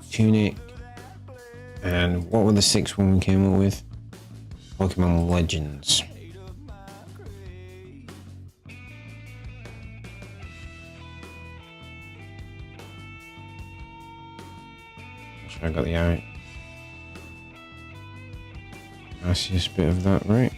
Tunic. And what were the 6th one we came up with? Pokemon Legends. I got the eye. That's just a bit of that, right?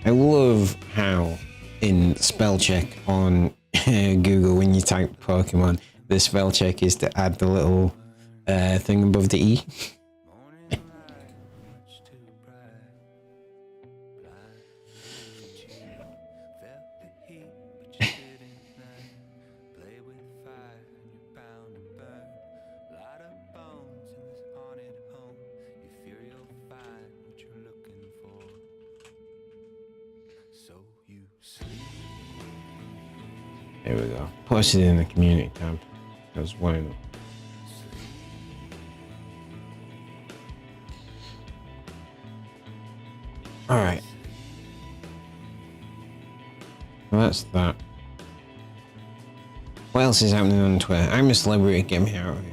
I love how in spell check on Google, when you type Pokemon, the spell check is to add the little thing above the E. There we go. Post it in the community tab. Because why not? Alright. Well, that's that. What else is happening on Twitter? I'm a celebrity, get me out of here.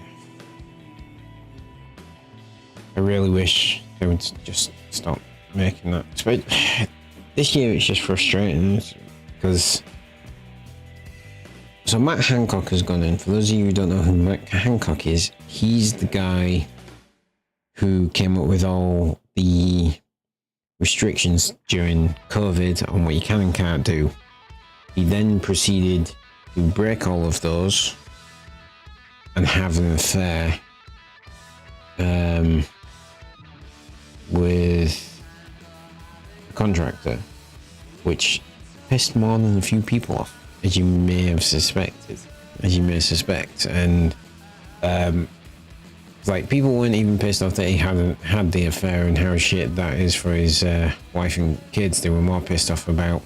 I really wish they would just stop making that. This year it's just frustrating because... So Matt Hancock has gone in. For those of you who don't know who Matt Hancock is, he's the guy who came up with all the restrictions during COVID on what you can and can't do. He then proceeded to break all of those and have an affair with a contractor, which pissed more than a few people off. As you may suspect, and like people weren't even pissed off that he hadn't had the affair and how shit that is for his wife and kids. They were more pissed off about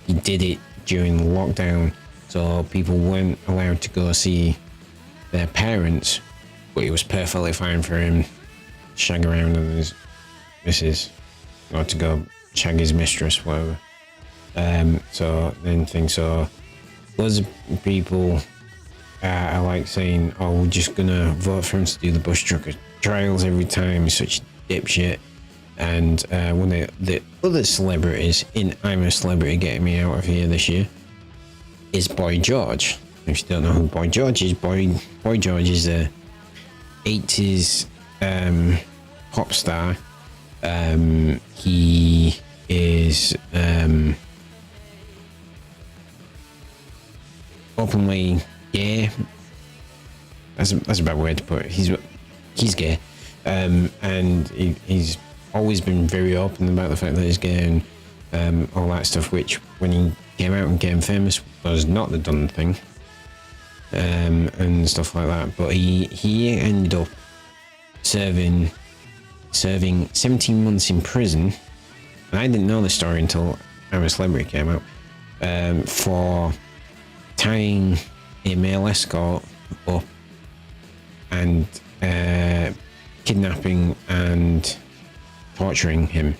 he did it during lockdown, so people weren't allowed to go see their parents, but it was perfectly fine for him to shag around with his missus, or to go shag his mistress, whatever. So loads of people are like saying, oh, we're just gonna vote for him to do the bush trucker trials every time. He's such a dipshit. And one of the other celebrities in I'm a Celebrity Getting Me Out of Here this year is Boy George. If you don't know who Boy George is, Boy George is a 80s pop star. He is openly gay. That's a bad way to put it. He's gay, and he's always been very open about the fact that he's gay and all that stuff. Which, when he came out and became famous, was not the done thing, and stuff like that. But he ended up serving 17 months in prison, and I didn't know the story until I'm a Celebrity came out, for tying a male escort up and kidnapping and torturing him,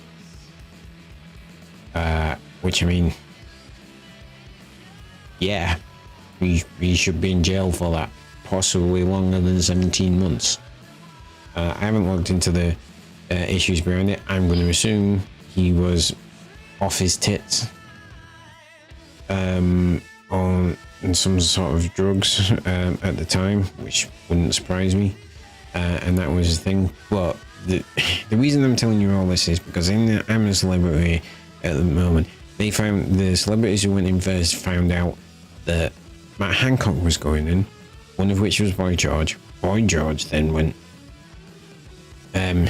which, I mean, yeah, he should be in jail for that, possibly longer than 17 months. I haven't looked into the issues behind it. I'm going to assume he was off his tits on some sort of drugs at the time, which wouldn't surprise me, and that was the thing. But the reason I'm telling you all this is because I'm a Celebrity at the moment. They found, the celebrities who went in first found out that Matt Hancock was going in, one of which was Boy George. Boy George then went,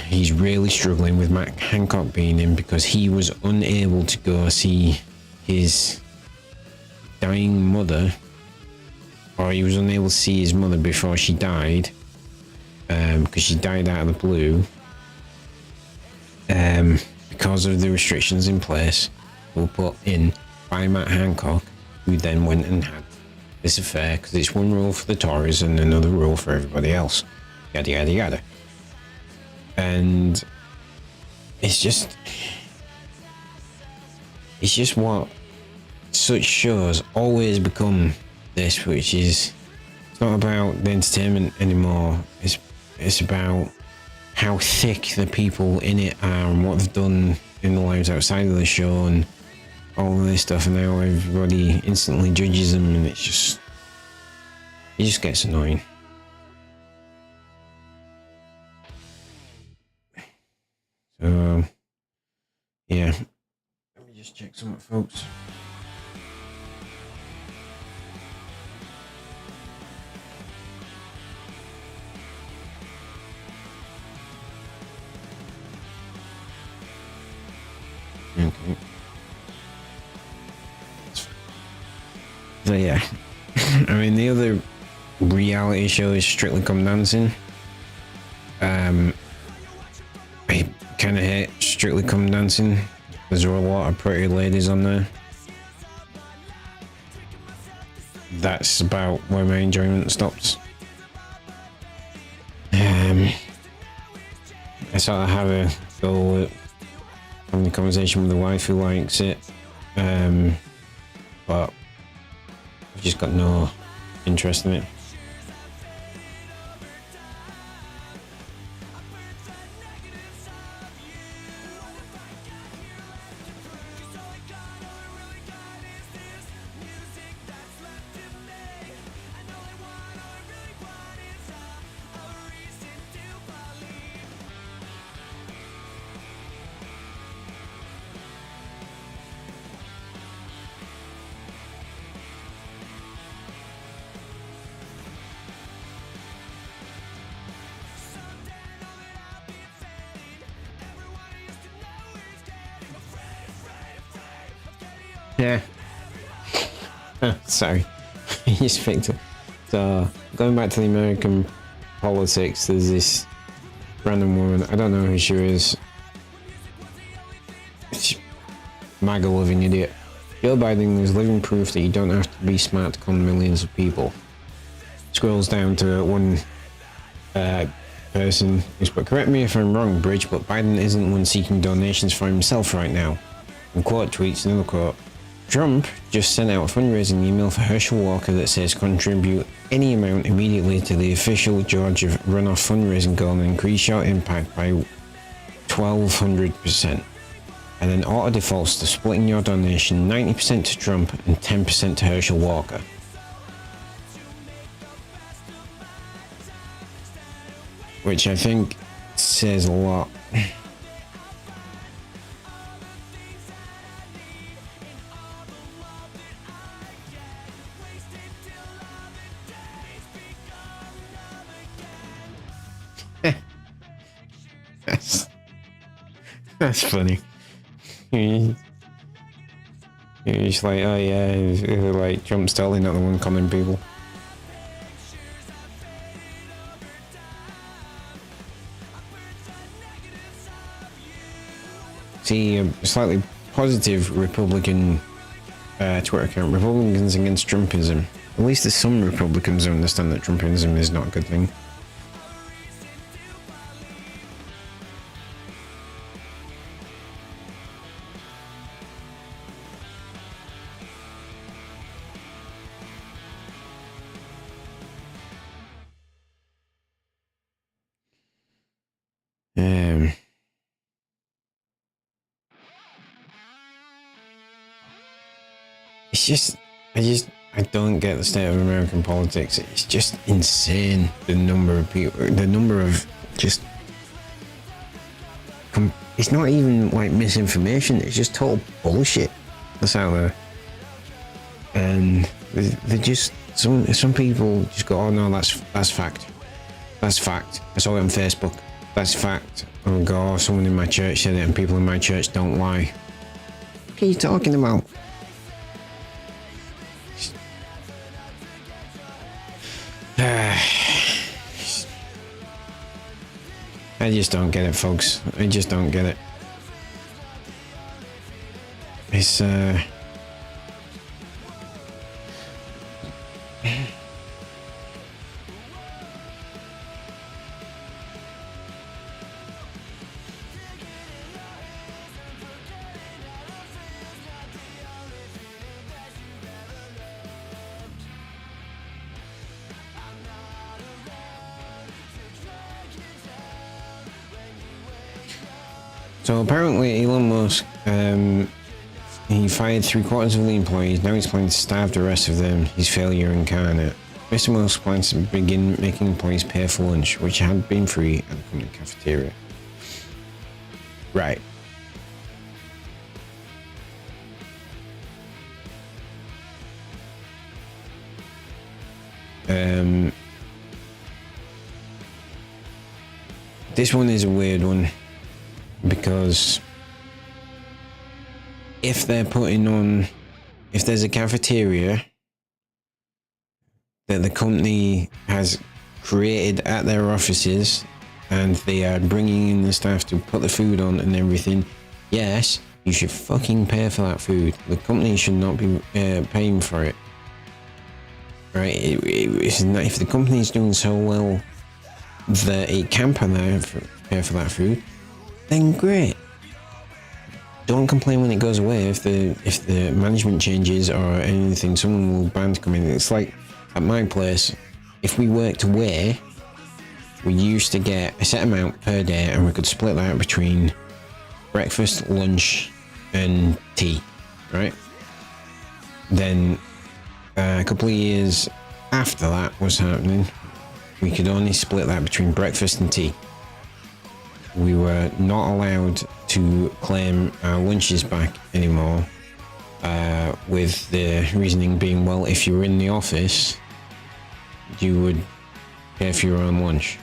he's really struggling with Matt Hancock being in because he was unable to go see his dying mother, or he was unable to see his mother before she died, because she died out of the blue, because of the restrictions in place were put in by Matt Hancock, who then went and had this affair, because it's one rule for the Tories and another rule for everybody else, yada yada yada. And it's just what such shows always become this, which is, it's not about the entertainment anymore, it's about how thick the people in it are and what they've done in the lives outside of the show and all of this stuff, and now everybody instantly judges them, and it just gets annoying. So yeah, let me just check something, folks. Okay. So yeah, I mean, the other reality show is Strictly Come Dancing. I kind of hate Strictly Come Dancing. There's a lot of pretty ladies on there. That's about where my enjoyment stops. I sort of have a goal at having a conversation with the wife who likes it, but I've just got no interest in it. Yeah. Sorry. You just picked it. So, going back to the American politics, there's this random woman, I don't know who she is. MAGA loving idiot. Joe Biden is living proof that you don't have to be smart to con millions of people. Scrolls down to one person who's put, correct me if I'm wrong, Bridge, but Biden isn't one seeking donations for himself right now. And quote tweets, another quote. Trump just sent out a fundraising email for Herschel Walker that says contribute any amount immediately to the official Georgia runoff fundraising goal and increase your impact by 1,200%. And then auto defaults to splitting your donation 90% to Trump and 10% to Herschel Walker. Which I think says a lot. that's funny. You're just like, oh yeah, like Trump's totally not the one calling people. See, a slightly positive Republican Twitter account, Republicans against Trumpism. At least there's some Republicans who understand that Trumpism is not a good thing. It's just, I don't get the state of American politics. It's just insane, the number of people, the number of just, it's not even like misinformation, it's just total bullshit that's out there. And they just, some people just go, oh no, that's fact. That's fact. I saw it on Facebook. That's fact. Oh god, someone in my church said it and people in my church don't lie. What are you talking about? I just don't get it, folks. I just don't get it. It's So apparently Elon Musk, he fired 3/4 of the employees. Now he's planning to starve the rest of them. His failure incarnate. Mr. Musk plans to begin making employees pay for lunch, which had been free at the company cafeteria. Right. This one is a weird one. Because if they're putting on, if there's a cafeteria that the company has created at their offices and they are bringing in the staff to put the food on and everything, yes, you should fucking pay for that food. The company should not be paying for it. Right? It's not, if the company's doing so well that it can pay for that food, then great. Don't complain when it goes away. If the management changes or anything, someone will bound to come in. It's like at my place, if we worked away, we used to get a set amount per day and we could split that between breakfast, lunch and tea, right? Then a couple of years after that was happening, we could only split that between breakfast and tea. We were not allowed to claim our lunches back anymore, with the reasoning being, well, if you were in the office, you would pay for your own lunch.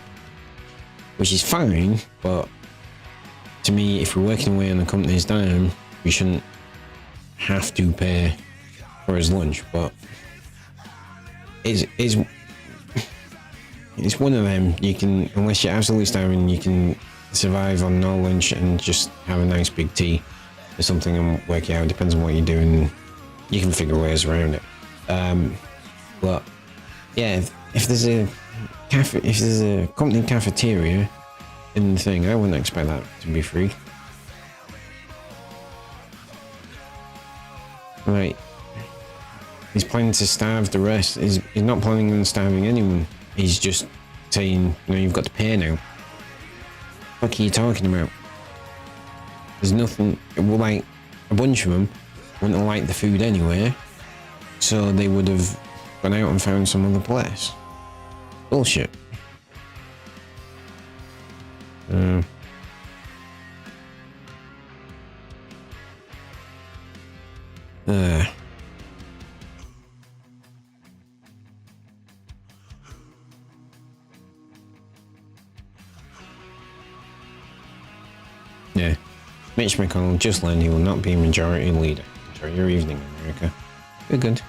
Which is fine, but to me, if we're working away on the company's dime, we shouldn't have to pay for his lunch. But it's one of them, you can, unless you're absolutely starving, you can survive on no lunch and just have a nice big tea or something and work it out. Depends on what you're doing. You can figure ways around it. But yeah, if there's a company cafeteria in the thing, I wouldn't expect that to be free. Right. He's planning to starve the rest. He's not planning on starving anyone. He's just saying, you know, you've got to pay now. What are you talking about? There's nothing, well, like, a bunch of them wouldn't have liked the food anyway, so they would have gone out and found some other place. Bullshit. Mitch McConnell just learned he will not be majority leader. Enjoy your evening, America. You're good.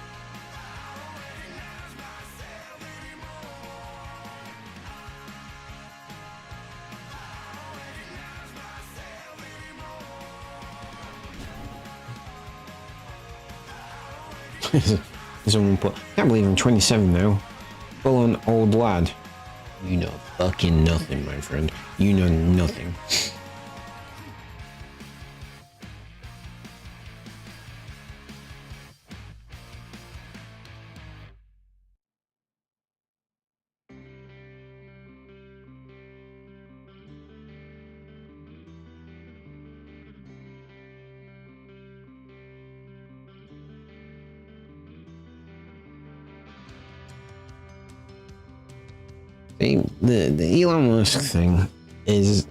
Someone put, can't believe I'm 27 now. Full on old lad. You know fucking nothing, my friend. You know nothing. The Elon Musk thing is,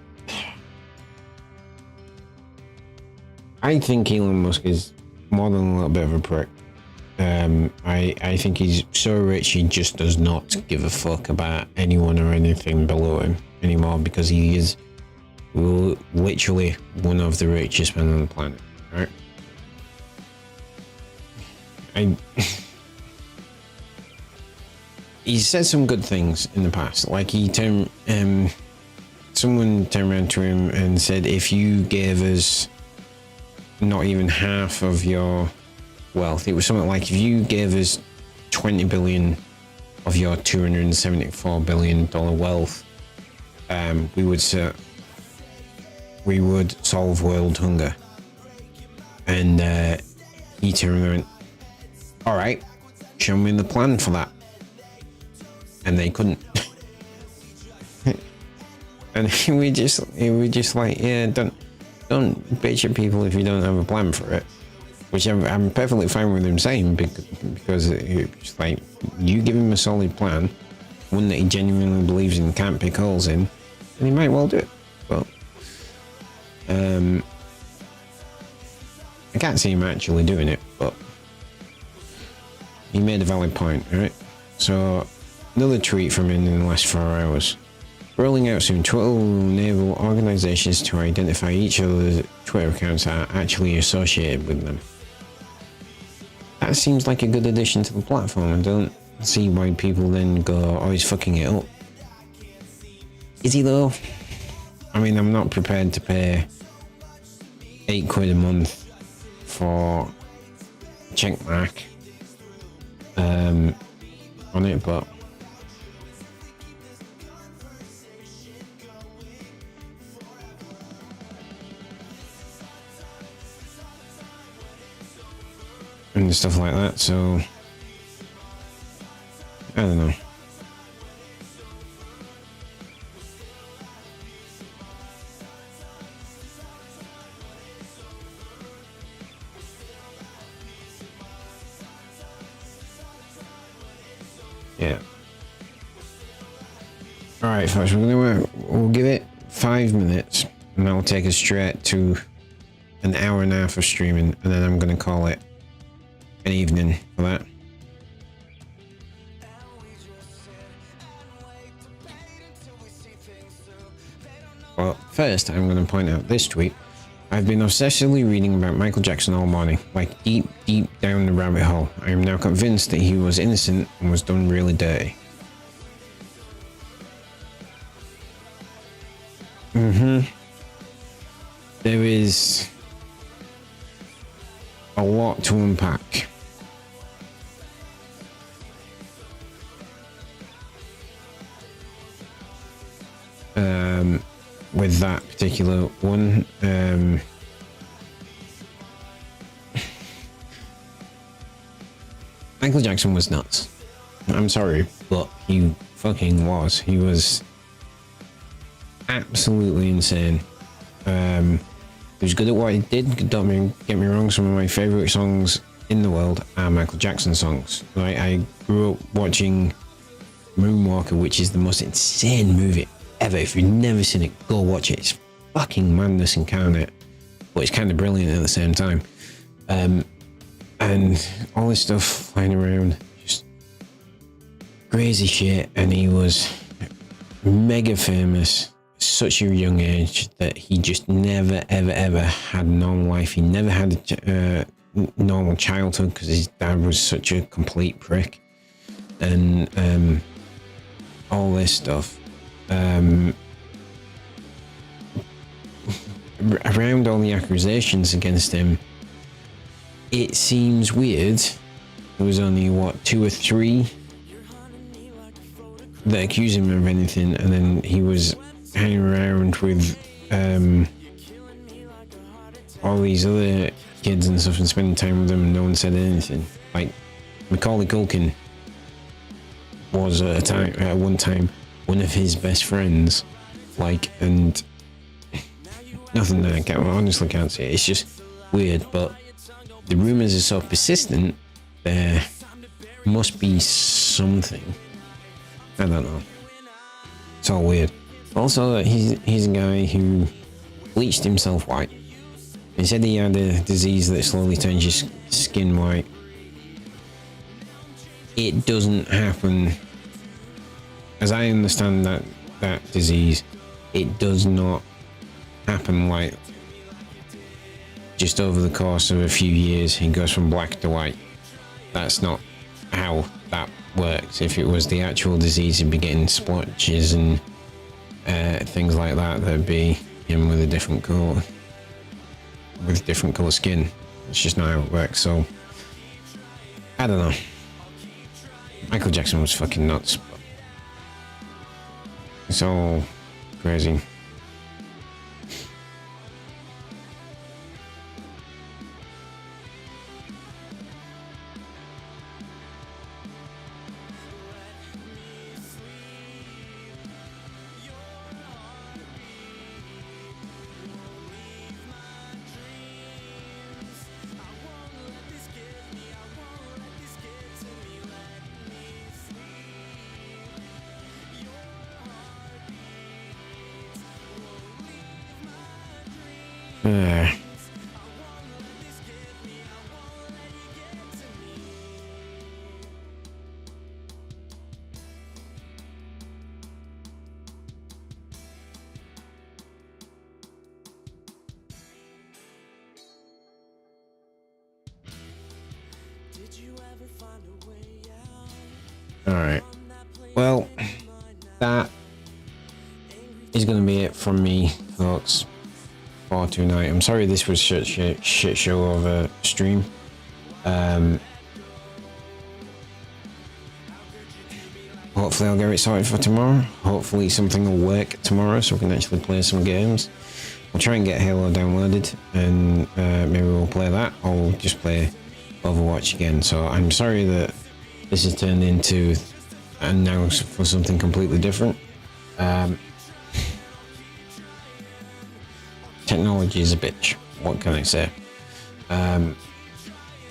I think Elon Musk is more than a little bit of a prick. I think he's so rich he just does not give a fuck about anyone or anything below him anymore, because he is literally one of the richest men on the planet, right? He's said some good things in the past, like someone turned around to him and said, if you gave us not even half of your wealth, it was something like, if you gave us 20 billion of your $274 billion wealth, we would solve world hunger. And he turned around and went, all right, show me the plan for that. And they couldn't. And we just like, yeah, don't bitch at people if you don't have a plan for it. Which I'm perfectly fine with him saying, because it's like, you give him a solid plan, one that he genuinely believes in, can't pick holes in, and he might well do it. But I can't see him actually doing it, but he made a valid point, right? So another tweet from him in the last 4 hours. Rolling out soon, Twitter will enable organizations to identify each other's Twitter accounts that are actually associated with them. That seems like a good addition to the platform. I don't see why people then go, oh, he's fucking it up. Is he though? I mean, I'm not prepared to pay £8 a month for a check mark on it, but and stuff like that, so I don't know. Yeah. All right, folks, we'll give it 5 minutes, and that'll take us straight to an hour and a half of streaming, and then I'm gonna call it an evening for that. Well, first I'm going to point out this tweet. I've been obsessively reading about Michael Jackson all morning, like deep down the rabbit hole. I am now convinced that he was innocent and was done really dirty. There is a lot to unpack. With that particular one, Michael Jackson was nuts. I'm sorry, but he fucking was. He was absolutely insane. He was good at what he did. Don't get me wrong, some of my favorite songs in the world are Michael Jackson songs. I grew up watching Moonwalker, which is the most insane movie ever. If you've never seen it, go watch it. It's fucking madness incarnate, but it's kind of brilliant at the same time. And all this stuff flying around, just crazy shit. And he was mega famous as such a young age that he just never, ever had a normal life. He never had a normal childhood because his dad was such a complete prick. And all this stuff. Around all the accusations against him, it seems weird. There was only, what, 2 or 3 that accused him of anything, and then he was hanging around with all these other kids and stuff and spending time with them, and no one said anything. Like, Macaulay Culkin was at one time one of his best friends, like, and nothing that I honestly can't say. It's just weird, but the rumors are so persistent. There must be something. I don't know. It's all weird. Also, he's a guy who bleached himself white. He said he had a disease that slowly turns your skin white. It doesn't happen. As I understand that disease, it does not happen like just over the course of a few years. He goes from black to white. That's not how that works. If it was the actual disease, he'd be getting splotches and things like that. There'd be him with a different color, skin. It's just not how it works. So I don't know. Michael Jackson was fucking nuts. But it's all crazy. Alright. Well, that is going to be it from me, folks, for tonight. I'm sorry this was shit show of a stream. Hopefully I'll get it sorted for tomorrow. Hopefully something will work tomorrow so we can actually play some games. We'll try and get Halo downloaded and maybe we'll play that, or we'll just play Overwatch again. So I'm sorry that this has turned into and now for something completely different. Technology is a bitch. What can I say? I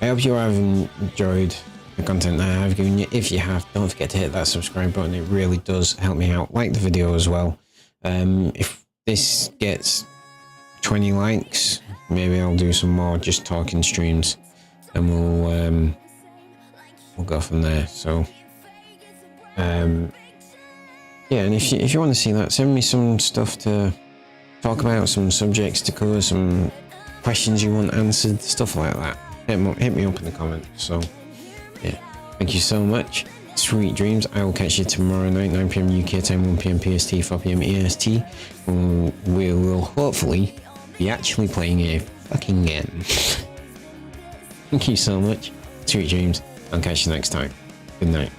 hope you have enjoyed the content that I have given you. If you have, don't forget to hit that subscribe button. It really does help me out. Like the video as well. If this gets 20 likes, maybe I'll do some more just talking streams, and we'll go from there. So yeah, and if you want to see that, send me some stuff to talk about, some subjects to cover, some questions you want answered, stuff like that. Hit me up in the comments. So yeah, thank you so much. Sweet dreams. I will catch you tomorrow night, 9 PM UK time, 1 PM PST, 4 PM EST. We will hopefully be actually playing a fucking game. Thank you so much. Sweet dreams. I'll catch you next time. Good night.